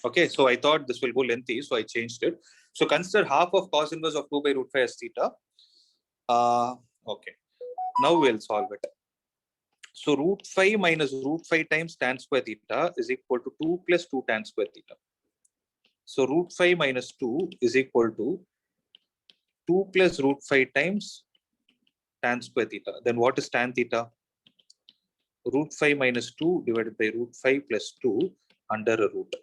Okay, so I thought this will go lengthy, so I changed it. So consider half of cos inverse of 2 by root 5 as theta. Okay, now we'll solve it. So root 5 minus root 5 times tan square theta is equal to 2 plus 2 tan square theta. So root 5 minus 2 is equal to 2 plus root 5 times tan square theta. Then what is tan theta? Root 5 minus 2 divided by root 5 plus 2 under a root.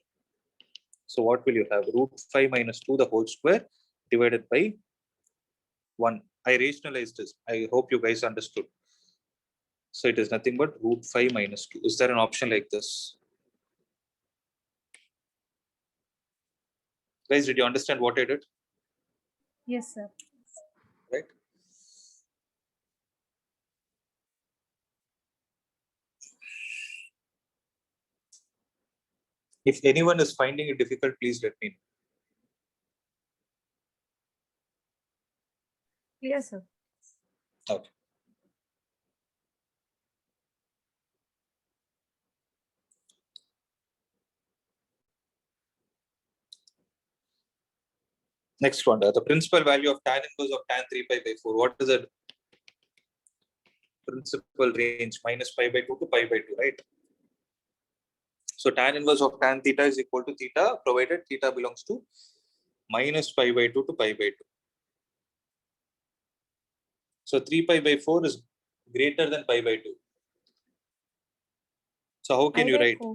So what will you have? Root 5 minus 2 the whole square divided by 1. I rationalized this. I hope you guys understood. So it is nothing but root 5 minus 2. Is there an option like this? Guys, did you understand what I did? Yes, sir. Right? If anyone is finding it difficult, please let me know. Yes, sir. Okay. Next one, the principal value of tan inverse of tan 3 pi by 4. What is it? Principal range minus pi by 2 to pi by 2, right? So tan inverse of tan theta is equal to theta, provided theta belongs to minus pi by 2 to pi by 2. So 3 pi by 4 is greater than pi by 2. So how can Pi you by write? 4.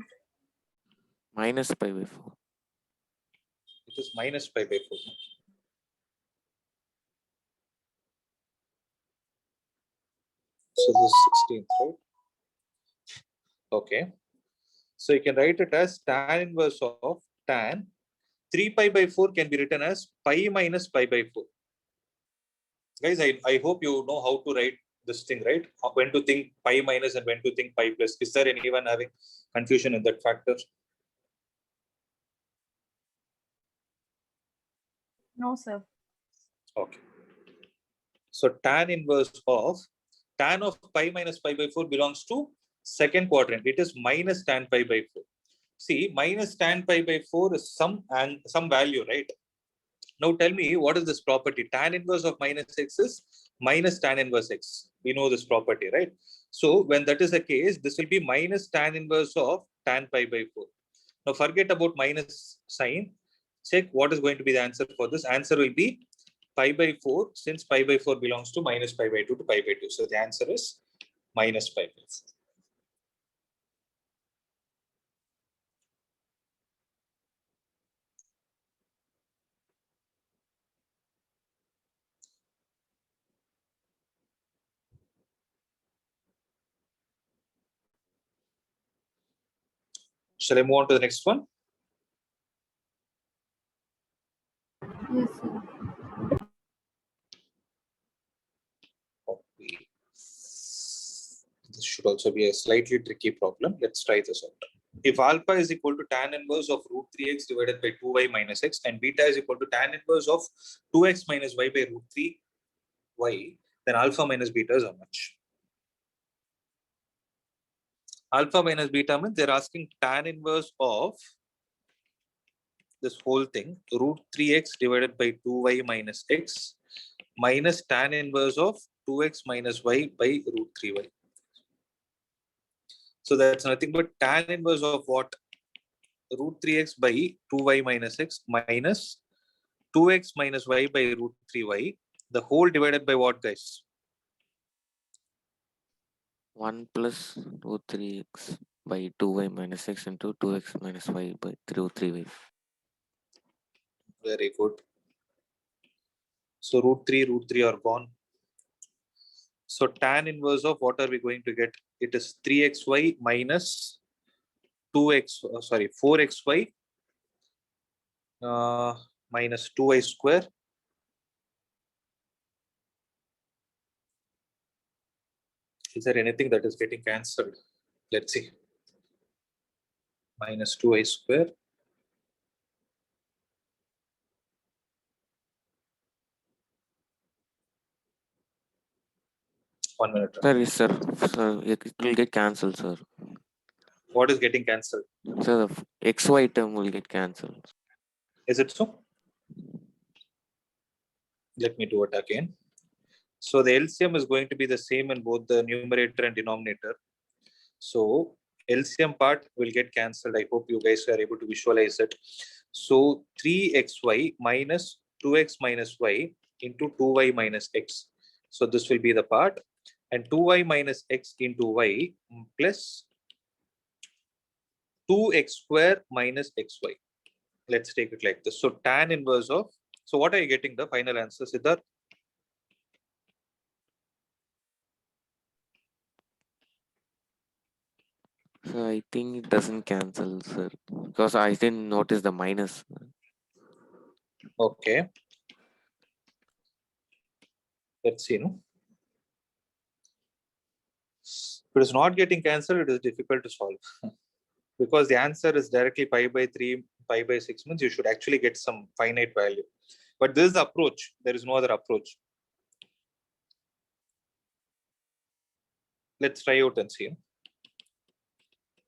Minus pi by 4. It is minus pi by 4. So this is 16th, right? Okay. So you can write it as tan inverse of tan 3 pi by 4 can be written as pi minus pi by 4. Guys, I hope you know how to write this thing, right? When to think pi minus and when to think pi plus. Is there anyone having confusion in that factor? No, sir. Okay. So tan inverse of tan of pi minus pi by 4 belongs to second quadrant. It is minus tan pi by 4. See, minus tan pi by 4 is some value, right? Now tell me, what is this property? Tan inverse of minus x is minus tan inverse x. We know this property, right? So when that is the case, this will be minus tan inverse of tan pi by 4. Now forget about minus sign. Check what is going to be the answer for this. Answer will be pi by 4, since pi by 4 belongs to minus pi by 2 to pi by 2. So the answer is minus pi by 4. Shall I move on to the next one? Yes, sir. Okay. This should also be a slightly tricky problem. Let's try this out. If alpha is equal to tan inverse of root 3x divided by 2y minus x and beta is equal to tan inverse of 2x minus y by root 3y, then alpha minus beta is how much? Alpha minus beta means they're asking tan inverse of this whole thing, root 3x divided by 2y minus x minus tan inverse of 2x minus y by root 3y. So that's nothing but tan inverse of what? Root 3x by 2y minus x minus 2x minus y by root 3y. The whole divided by what, guys? 1 plus root 3x by 2y minus x into 2x minus y by root 3y. Very good. So root 3 are gone. So tan inverse of what are we going to get? It is 3xy minus 4xy minus 2y square is there anything that is getting cancelled? Let's see. Minus 2y square. One minute. Sir, yes, sir. Sir, it will get cancelled, sir. What is getting cancelled? Sir, the XY term will get cancelled. Is it so? Let me do it again. So the LCM is going to be the same in both the numerator and denominator. So LCM part will get cancelled. I hope you guys are able to visualize it. So 3xy minus 2x minus y into 2y minus x. So this will be the part, and 2y minus x into y plus 2x square minus xy. Let's take it like this. So tan inverse of, so what are you getting the final answer, Siddharth? So I think it doesn't cancel, sir, because I didn't notice the minus. Okay. Let's see. No? If it is not getting cancelled, it is difficult to solve. Because the answer is directly pi by 3, pi by 6 means you should actually get some finite value. But this is the approach. There is no other approach. Let's try out and see.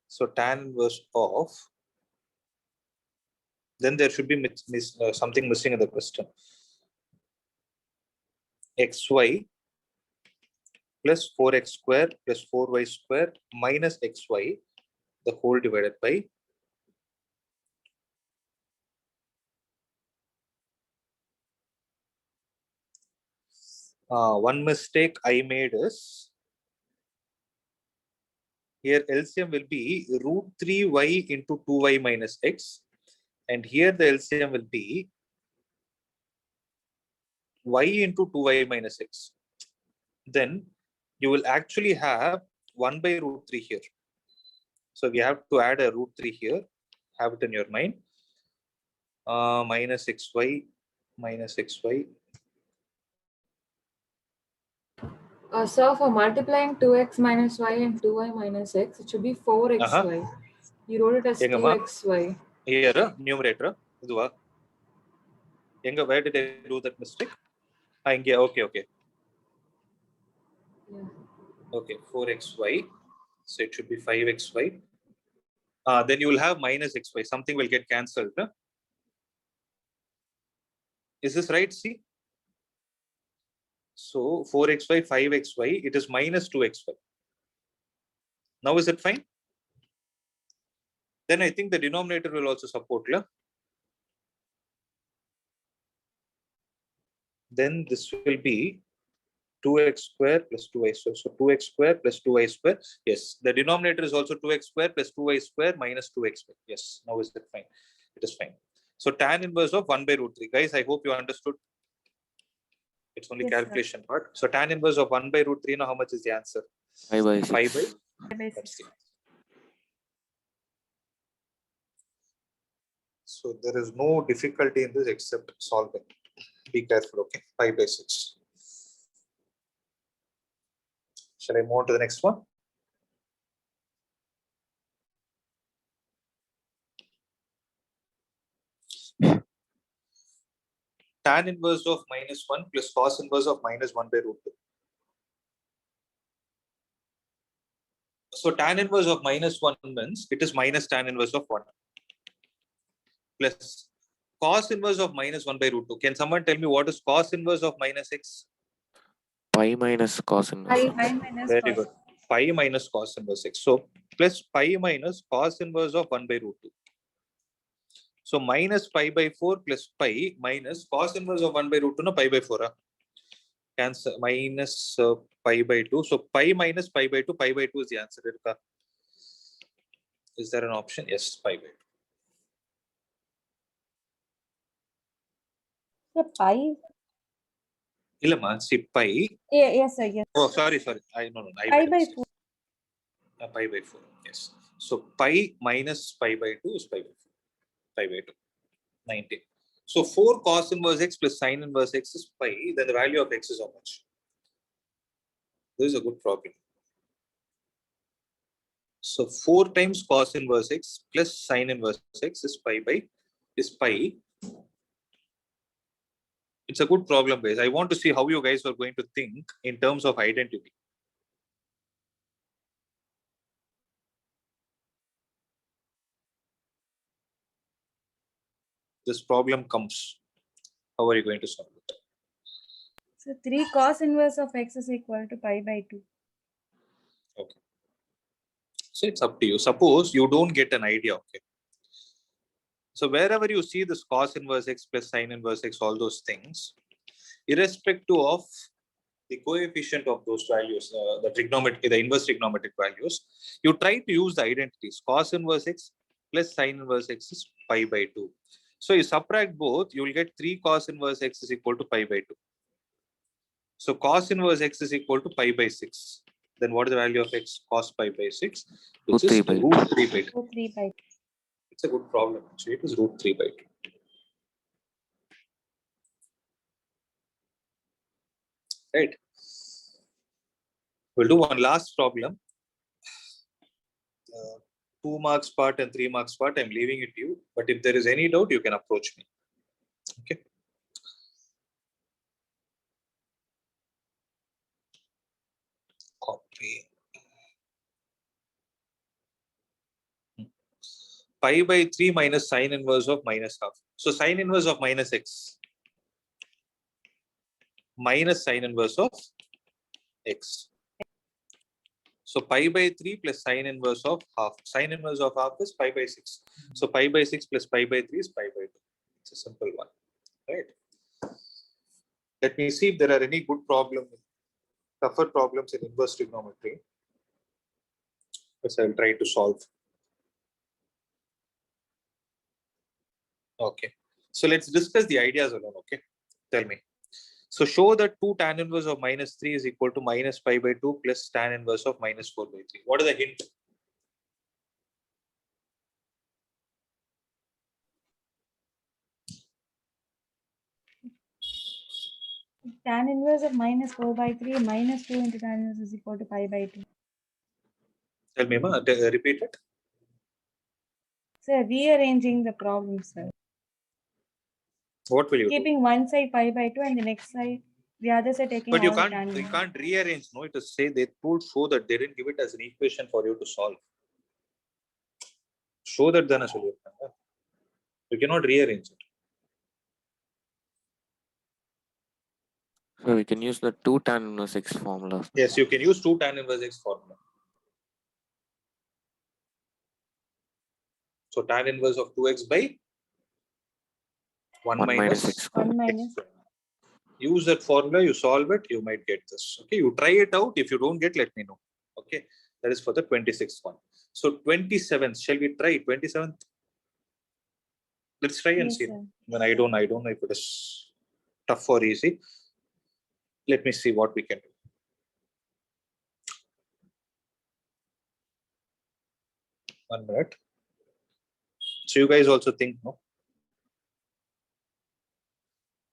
So tan inverse of, then there should be something missing in the question. xy plus 4x square plus 4y square minus xy, the whole divided by one mistake I made is here LCM will be root 3y into 2y minus x, and here the LCM will be y into 2y minus x. Then you will actually have 1 by root 3 here. So we have to add a root 3 here. Have it in your mind. Minus xy minus xy. So for multiplying 2x minus y and 2y minus x, it should be 4xy. You wrote it as 2xy. Here, numerator. Where did I do that mistake? Okay, okay. Yeah. Okay, 4xy. So it should be 5xy. Then you will have minus xy. Something will get cancelled. Huh? Is this right? See? So 4xy, 5xy, it is minus 2xy. Now is it fine? Then I think the denominator will also support. Yeah? Then this will be 2x square plus 2y square. So 2x square plus 2y square. Yes, the denominator is also 2x square plus 2y square minus 2x square. Yes, now is it fine? It is fine. So tan inverse of 1 by root 3. Guys, I hope you understood. It's only Yes, calculation part. So tan inverse of 1 by root 3. Now how much is the answer? 5 by 6. 5 by 6. That's the answer. So there is no difficulty in this except solving. Be careful, okay? 5 by 6. Shall I move on to the next one? Tan inverse of minus 1 plus cos inverse of minus 1 by root 2. So tan inverse of minus 1 means it is minus tan inverse of 1 plus cos inverse of minus 1 by root 2. Can someone tell me what is cos inverse of minus x? Pi minus cos inverse. Pi minus Very cos. good. Pi minus cos inverse x. So plus pi minus cos inverse of 1 by root 2. So minus pi by 4 plus pi minus cos inverse of 1 by root 2 no pi by 4. Cancel minus pi by 2. So pi minus pi by 2. Pi by 2 is the answer. Is there an option? Yes, pi by 2. So pi Illama, see pi. Yeah, yes, sir. Yes. Oh, sorry. No. Pi made a by mistake. 4. Pi by 4. Yes. So pi minus pi by 2 is pi by 4. Pi by 2. 90. So 4 cos inverse x plus sin inverse x is pi. Then the value of x is how much? This is a good problem. So 4 times cos inverse x plus sin inverse x is pi. It's a good problem, guys. I want to see how you guys are going to think in terms of identity. This problem comes. How are you going to solve it? So 3 cos inverse of x is equal to pi by 2. Okay. So it's up to you. Suppose you don't get an idea, okay? So wherever you see this cos inverse x plus sin inverse x, all those things, irrespective of the coefficient of those values, the inverse trigonometric values, you try to use the identities. Cos inverse x plus sin inverse x is pi by 2. So you subtract both, you will get 3 cos inverse x is equal to pi by 2. So cos inverse x is equal to pi by 6. Then what is the value of x? Cos pi by 6, which is Root 3 by root 3 by 2. So 3 by 2. It's a good problem. Actually, it is root 3 by 2. Right. We'll do one last problem. 2 marks part and 3 marks part. I'm leaving it to you. But if there is any doubt, you can approach me. Okay. Copy. Pi by 3 minus sine inverse of minus half. So sine inverse of minus x minus sine inverse of x. So pi by 3 plus sine inverse of half. Sine inverse of half is pi by 6. So pi by 6 plus pi by 3 is pi by 2. It's a simple one. Right. Let me see if there are any good problems, tougher problems in inverse trigonometry, which I'll try to solve. Okay. So let's discuss the ideas alone. Okay. Tell me. So show that 2 tan inverse of minus 3 is equal to minus pi by 2 plus tan inverse of minus 4 by 3. What is the hint? Tan inverse of minus 4 by 3 minus 2 into tan inverse is equal to pi by 2. Tell me, repeat it. So rearranging the problem, sir. What will you Keeping one side pi by 2 and the next side, the other side taking But all the tan you inverse. can't rearrange. No, it is say they would show that they didn't give it as an equation for you to solve. Show that then a solution. You cannot rearrange it. So we can use the 2 tan inverse x formula. Yes, you can use 2 tan inverse x formula. So tan inverse of 2x by 1 1 minus x square. 1 minus. Use that formula, you solve it, you might get this. Okay, you try it out. If you don't get, let me know. Okay, that is for the 26th one. So 27th, shall we try 27th? Let's try and Yes, see. sir. When I don't know if it is tough or easy. Let me see what we can do. One minute. So you guys also think, no?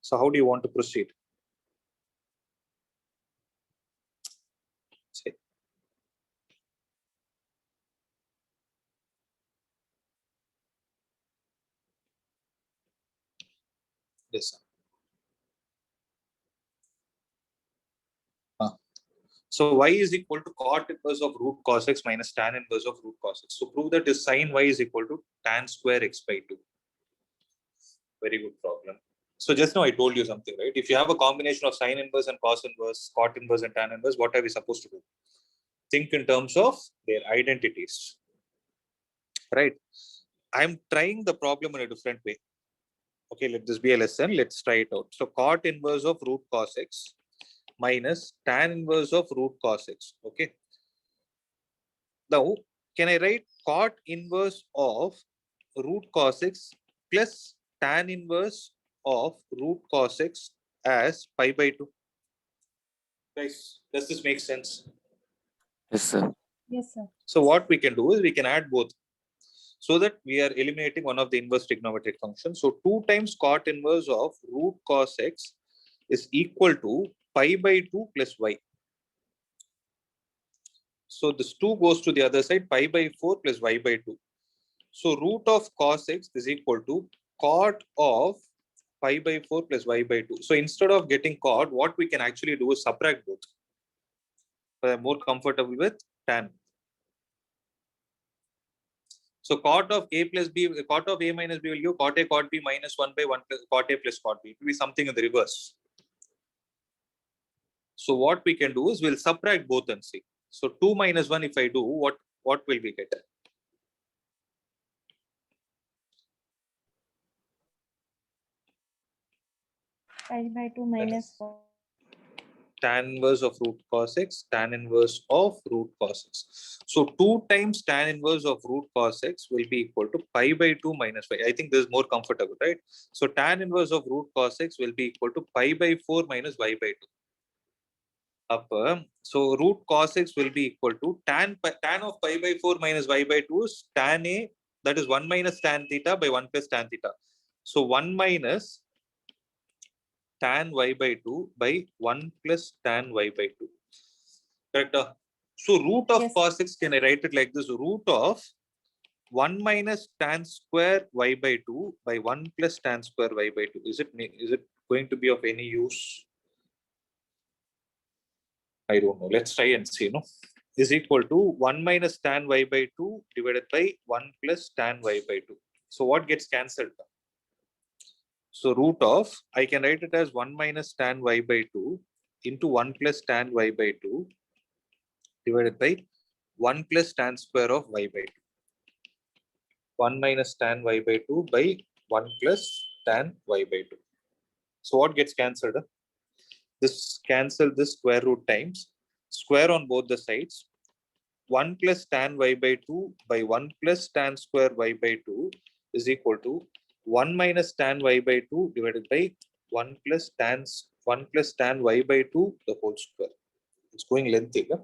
So how do you want to proceed? Say. This. So y is equal to cot inverse of root cos x minus tan inverse of root cos x. So prove that is sin y is equal to tan square x by 2. Very good problem. So just now I told you something, right? If you have a combination of sin inverse and cos inverse, cot inverse and tan inverse, what are we supposed to do? Think in terms of their identities, right? I'm trying the problem in a different way. Okay, let this be a lesson. Let's try it out. So cot inverse of root cos x minus tan inverse of root cos x. Okay. Now, can I write cot inverse of root cos x plus tan inverse of root cos x as pi by 2? Guys, does this make sense? Yes, sir. Yes, sir. So what we can do is we can add both, so that we are eliminating one of the inverse trigonometric functions. So 2 times cot inverse of root cos x is equal to pi by 2 plus y. So this 2 goes to the other side, pi by 4 plus y by 2. So root of cos x is equal to cot of pi by 4 plus y by 2. So instead of getting cot, what we can actually do is subtract both. So I'm more comfortable with tan. So cot of a plus b, cot of a minus b will give cot a cot b minus 1 by 1 plus cot a plus cot b. It will be something in the reverse. So what we can do is we'll subtract both and see. So 2 minus 1, if I do, what will we get? Pi by 2 minus 4. Tan inverse of root cos x, tan inverse of root cos x. So 2 times tan inverse of root cos x will be equal to pi by 2 minus y. I think this is more comfortable, right? So tan inverse of root cos x will be equal to pi by 4 minus y by 2. So root cos x will be equal to tan of pi by 4 minus y by 2 is tan a, that is 1 minus tan theta by 1 plus tan theta. So 1 minus tan y by 2 by 1 plus tan y by 2. Correct? So root of Yes. cos x, can I write it like this? Root of 1 minus tan square y by 2 by 1 plus tan square y by 2. Is it going to be of any use? I don't know. Let's try and see. No, is equal to 1 minus tan y by 2 divided by 1 plus tan y by 2. So what gets cancelled? So root of, I can write it as 1 minus tan y by 2 into 1 plus tan y by 2 divided by 1 plus tan square of y by 2. 1 minus tan y by 2 by 1 plus tan y by 2. So what gets cancelled? This cancel this square root times square on both the sides. 1 plus tan y by 2 by 1 plus tan square y by 2 is equal to 1 minus tan y by 2 divided by 1 plus tan y by 2 the whole square. It's going lengthy. Yeah?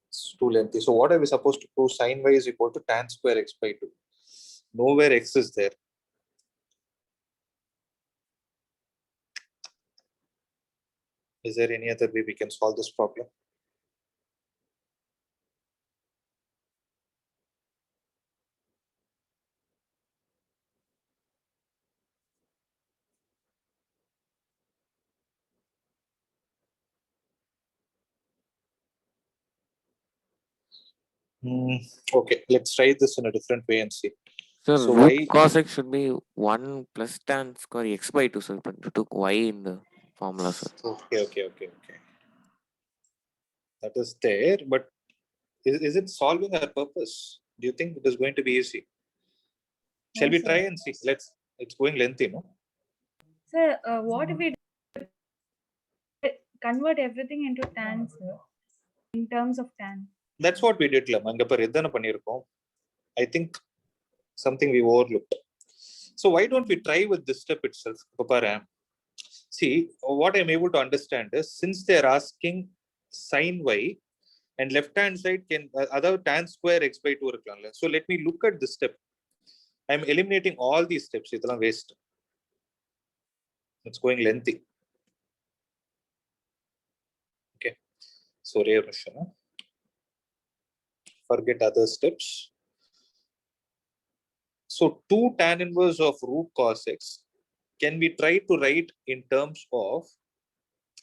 It's too lengthy. So what are we supposed to prove? Sin y is equal to tan square x by 2. Nowhere x is there. Is there any other way we can solve this problem? Okay, let's try this in a different way and see. So, So root y, cos x should be 1 plus tan square x by 2, sir. But you took y in the formula, sir. okay. That is there, but is it solving our purpose? Do you think it is going to be easy? Shall No, we sir. try and see? It's going lengthy, no? Sir, what if we convert everything into tan, sir? In terms of tan. That's what we did. I think something we overlooked. So why don't we try with this step itself? See, what I'm able to understand is, since they're asking sin y and left hand side can other tan square x by 2. So let me look at this step. I'm eliminating all these steps. It's waste. It's going lengthy. Okay. So forget other steps. So 2 tan inverse of root cos x can be tried to write in terms of,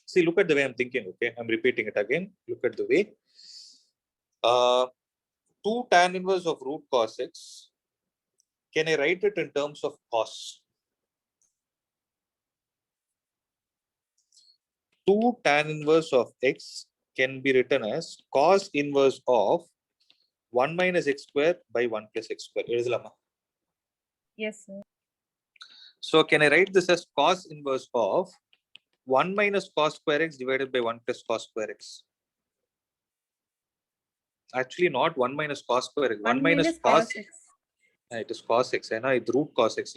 see, look at the way I'm thinking. Okay, I'm repeating it again. Look at the way. 2 tan inverse of root cos x, can I write it in terms of cos? 2 tan inverse of x can be written as cos inverse of 1 minus x square by 1 plus x square. Yes, sir. So can I write this as cos inverse of 1 minus cos square x divided by 1 plus cos square x? Actually, not 1 minus cos square x. 1 minus cos x. It is cos x. I know it's root cos x.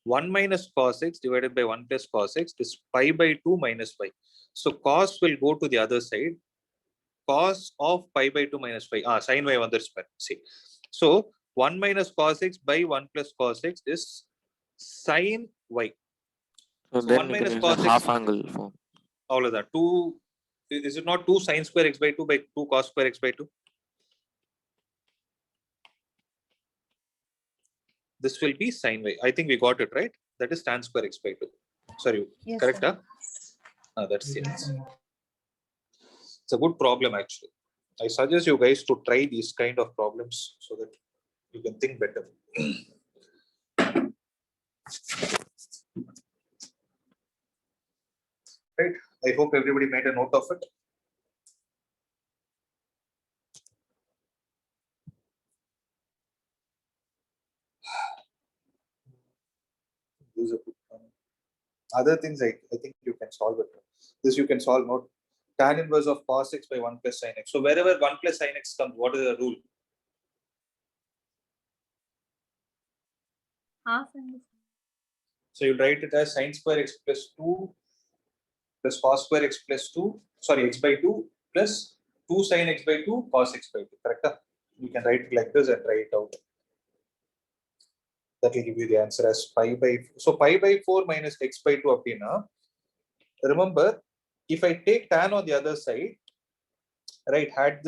1 minus cos x divided by 1 plus cos x is pi by 2 minus y. So cos will go to the other side. Cos of pi by 2 minus pi. Sin y on the square. See. So 1 minus cos x by 1 plus cos x is sin y. So So then 1 we can minus use cos the x. half angle form. All of that. 2. Is it not 2 sin square x by 2 by 2 cos square x by 2? This will be sin y. I think we got it right. That is tan square x by 2. Sorry, Yes, correct? sir. That's the answer. It's a good problem actually. I suggest you guys to try these kind of problems so that you can think better. Right. I hope everybody made a note of it. These are good. Other things I think you can solve it. This you can solve not tan inverse of cos x by 1 plus sin x. So wherever 1 plus sin x comes, what is the rule? Half and So you write it as sin square x plus 2 plus cos square x plus 2, sorry, x by 2 plus 2 sin x by 2 cos x by 2. Correct? You can write it like this and write it out. That will give you the answer as pi by 4. So pi by 4 minus x by 2 appear. Remember, if I take tan on the other side, right, had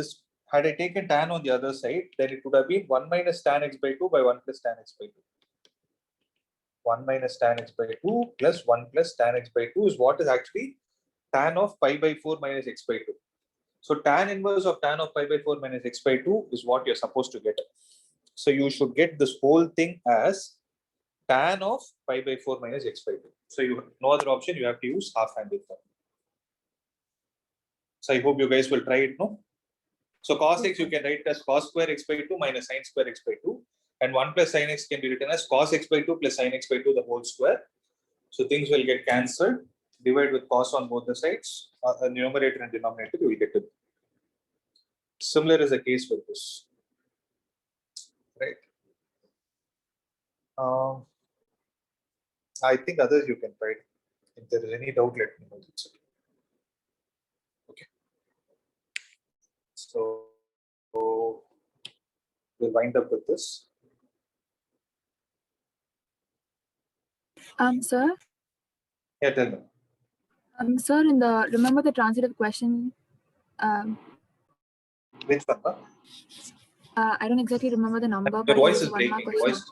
I taken tan on the other side, then it would have been 1 minus tan x by 2 by 1 plus tan x by 2. 1 minus tan x by 2 plus 1 plus tan x by 2 is what is actually tan of pi by 4 minus x by 2. So tan inverse of tan of pi by 4 minus x by 2 is what you're supposed to get. So you should get this whole thing as tan of pi by 4 minus x by 2. So you have no other option, you have to use half angle form. So I hope you guys will try it, no? So cos x you can write as cos square x by 2 minus sin square x by 2. And 1 plus sin x can be written as cos x by 2 plus sin x by 2 the whole square. So things will get cancelled. Divide with cos on both the sides. Numerator and denominator you will get it. Similar is the case with this. Right. I think others you can try it. If there is any doubt, let me know. Okay. So we'll wind up with this. Sir. Yeah, tell me. Sir, remember the transitive question? Which one? Huh? I don't exactly remember the number, Your but voice it is was a 1 mark breaking. question.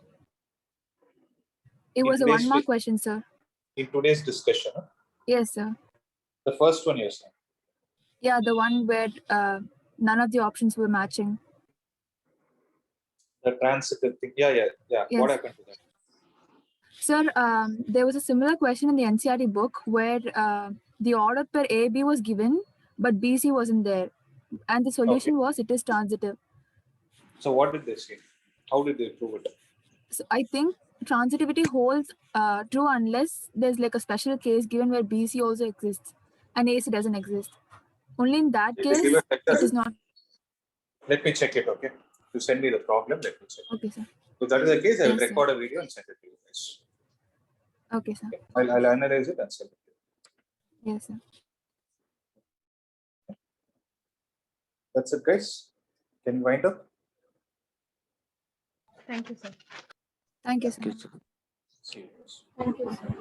It was a 1 mark question, sir. In today's discussion, huh? Yes, sir. The first one you're saying. Yeah, the one where none of the options were matching. The transitive thing. Yeah. Yes. What happened to that? Sir, there was a similar question in the NCERT book where the order per AB was given, but BC wasn't there. And the solution was it is transitive. So what did they say? How did they prove it? So I think transitivity holds true unless there's like a special case given where BC also exists and AC doesn't exist. Only in that Did they case, give it like that? it is not. Let me check it, okay? You send me the problem, let me check. Okay, sir. If that is the case, I will Yes, sir. record a video and send it to you guys. Okay, sir. Okay. I'll analyze it and send it to you. Yes, sir. That's it, guys. Can you wind up? Thank you, sir. Thank you, sir. Okay, sir. See you guys. Thank you, sir.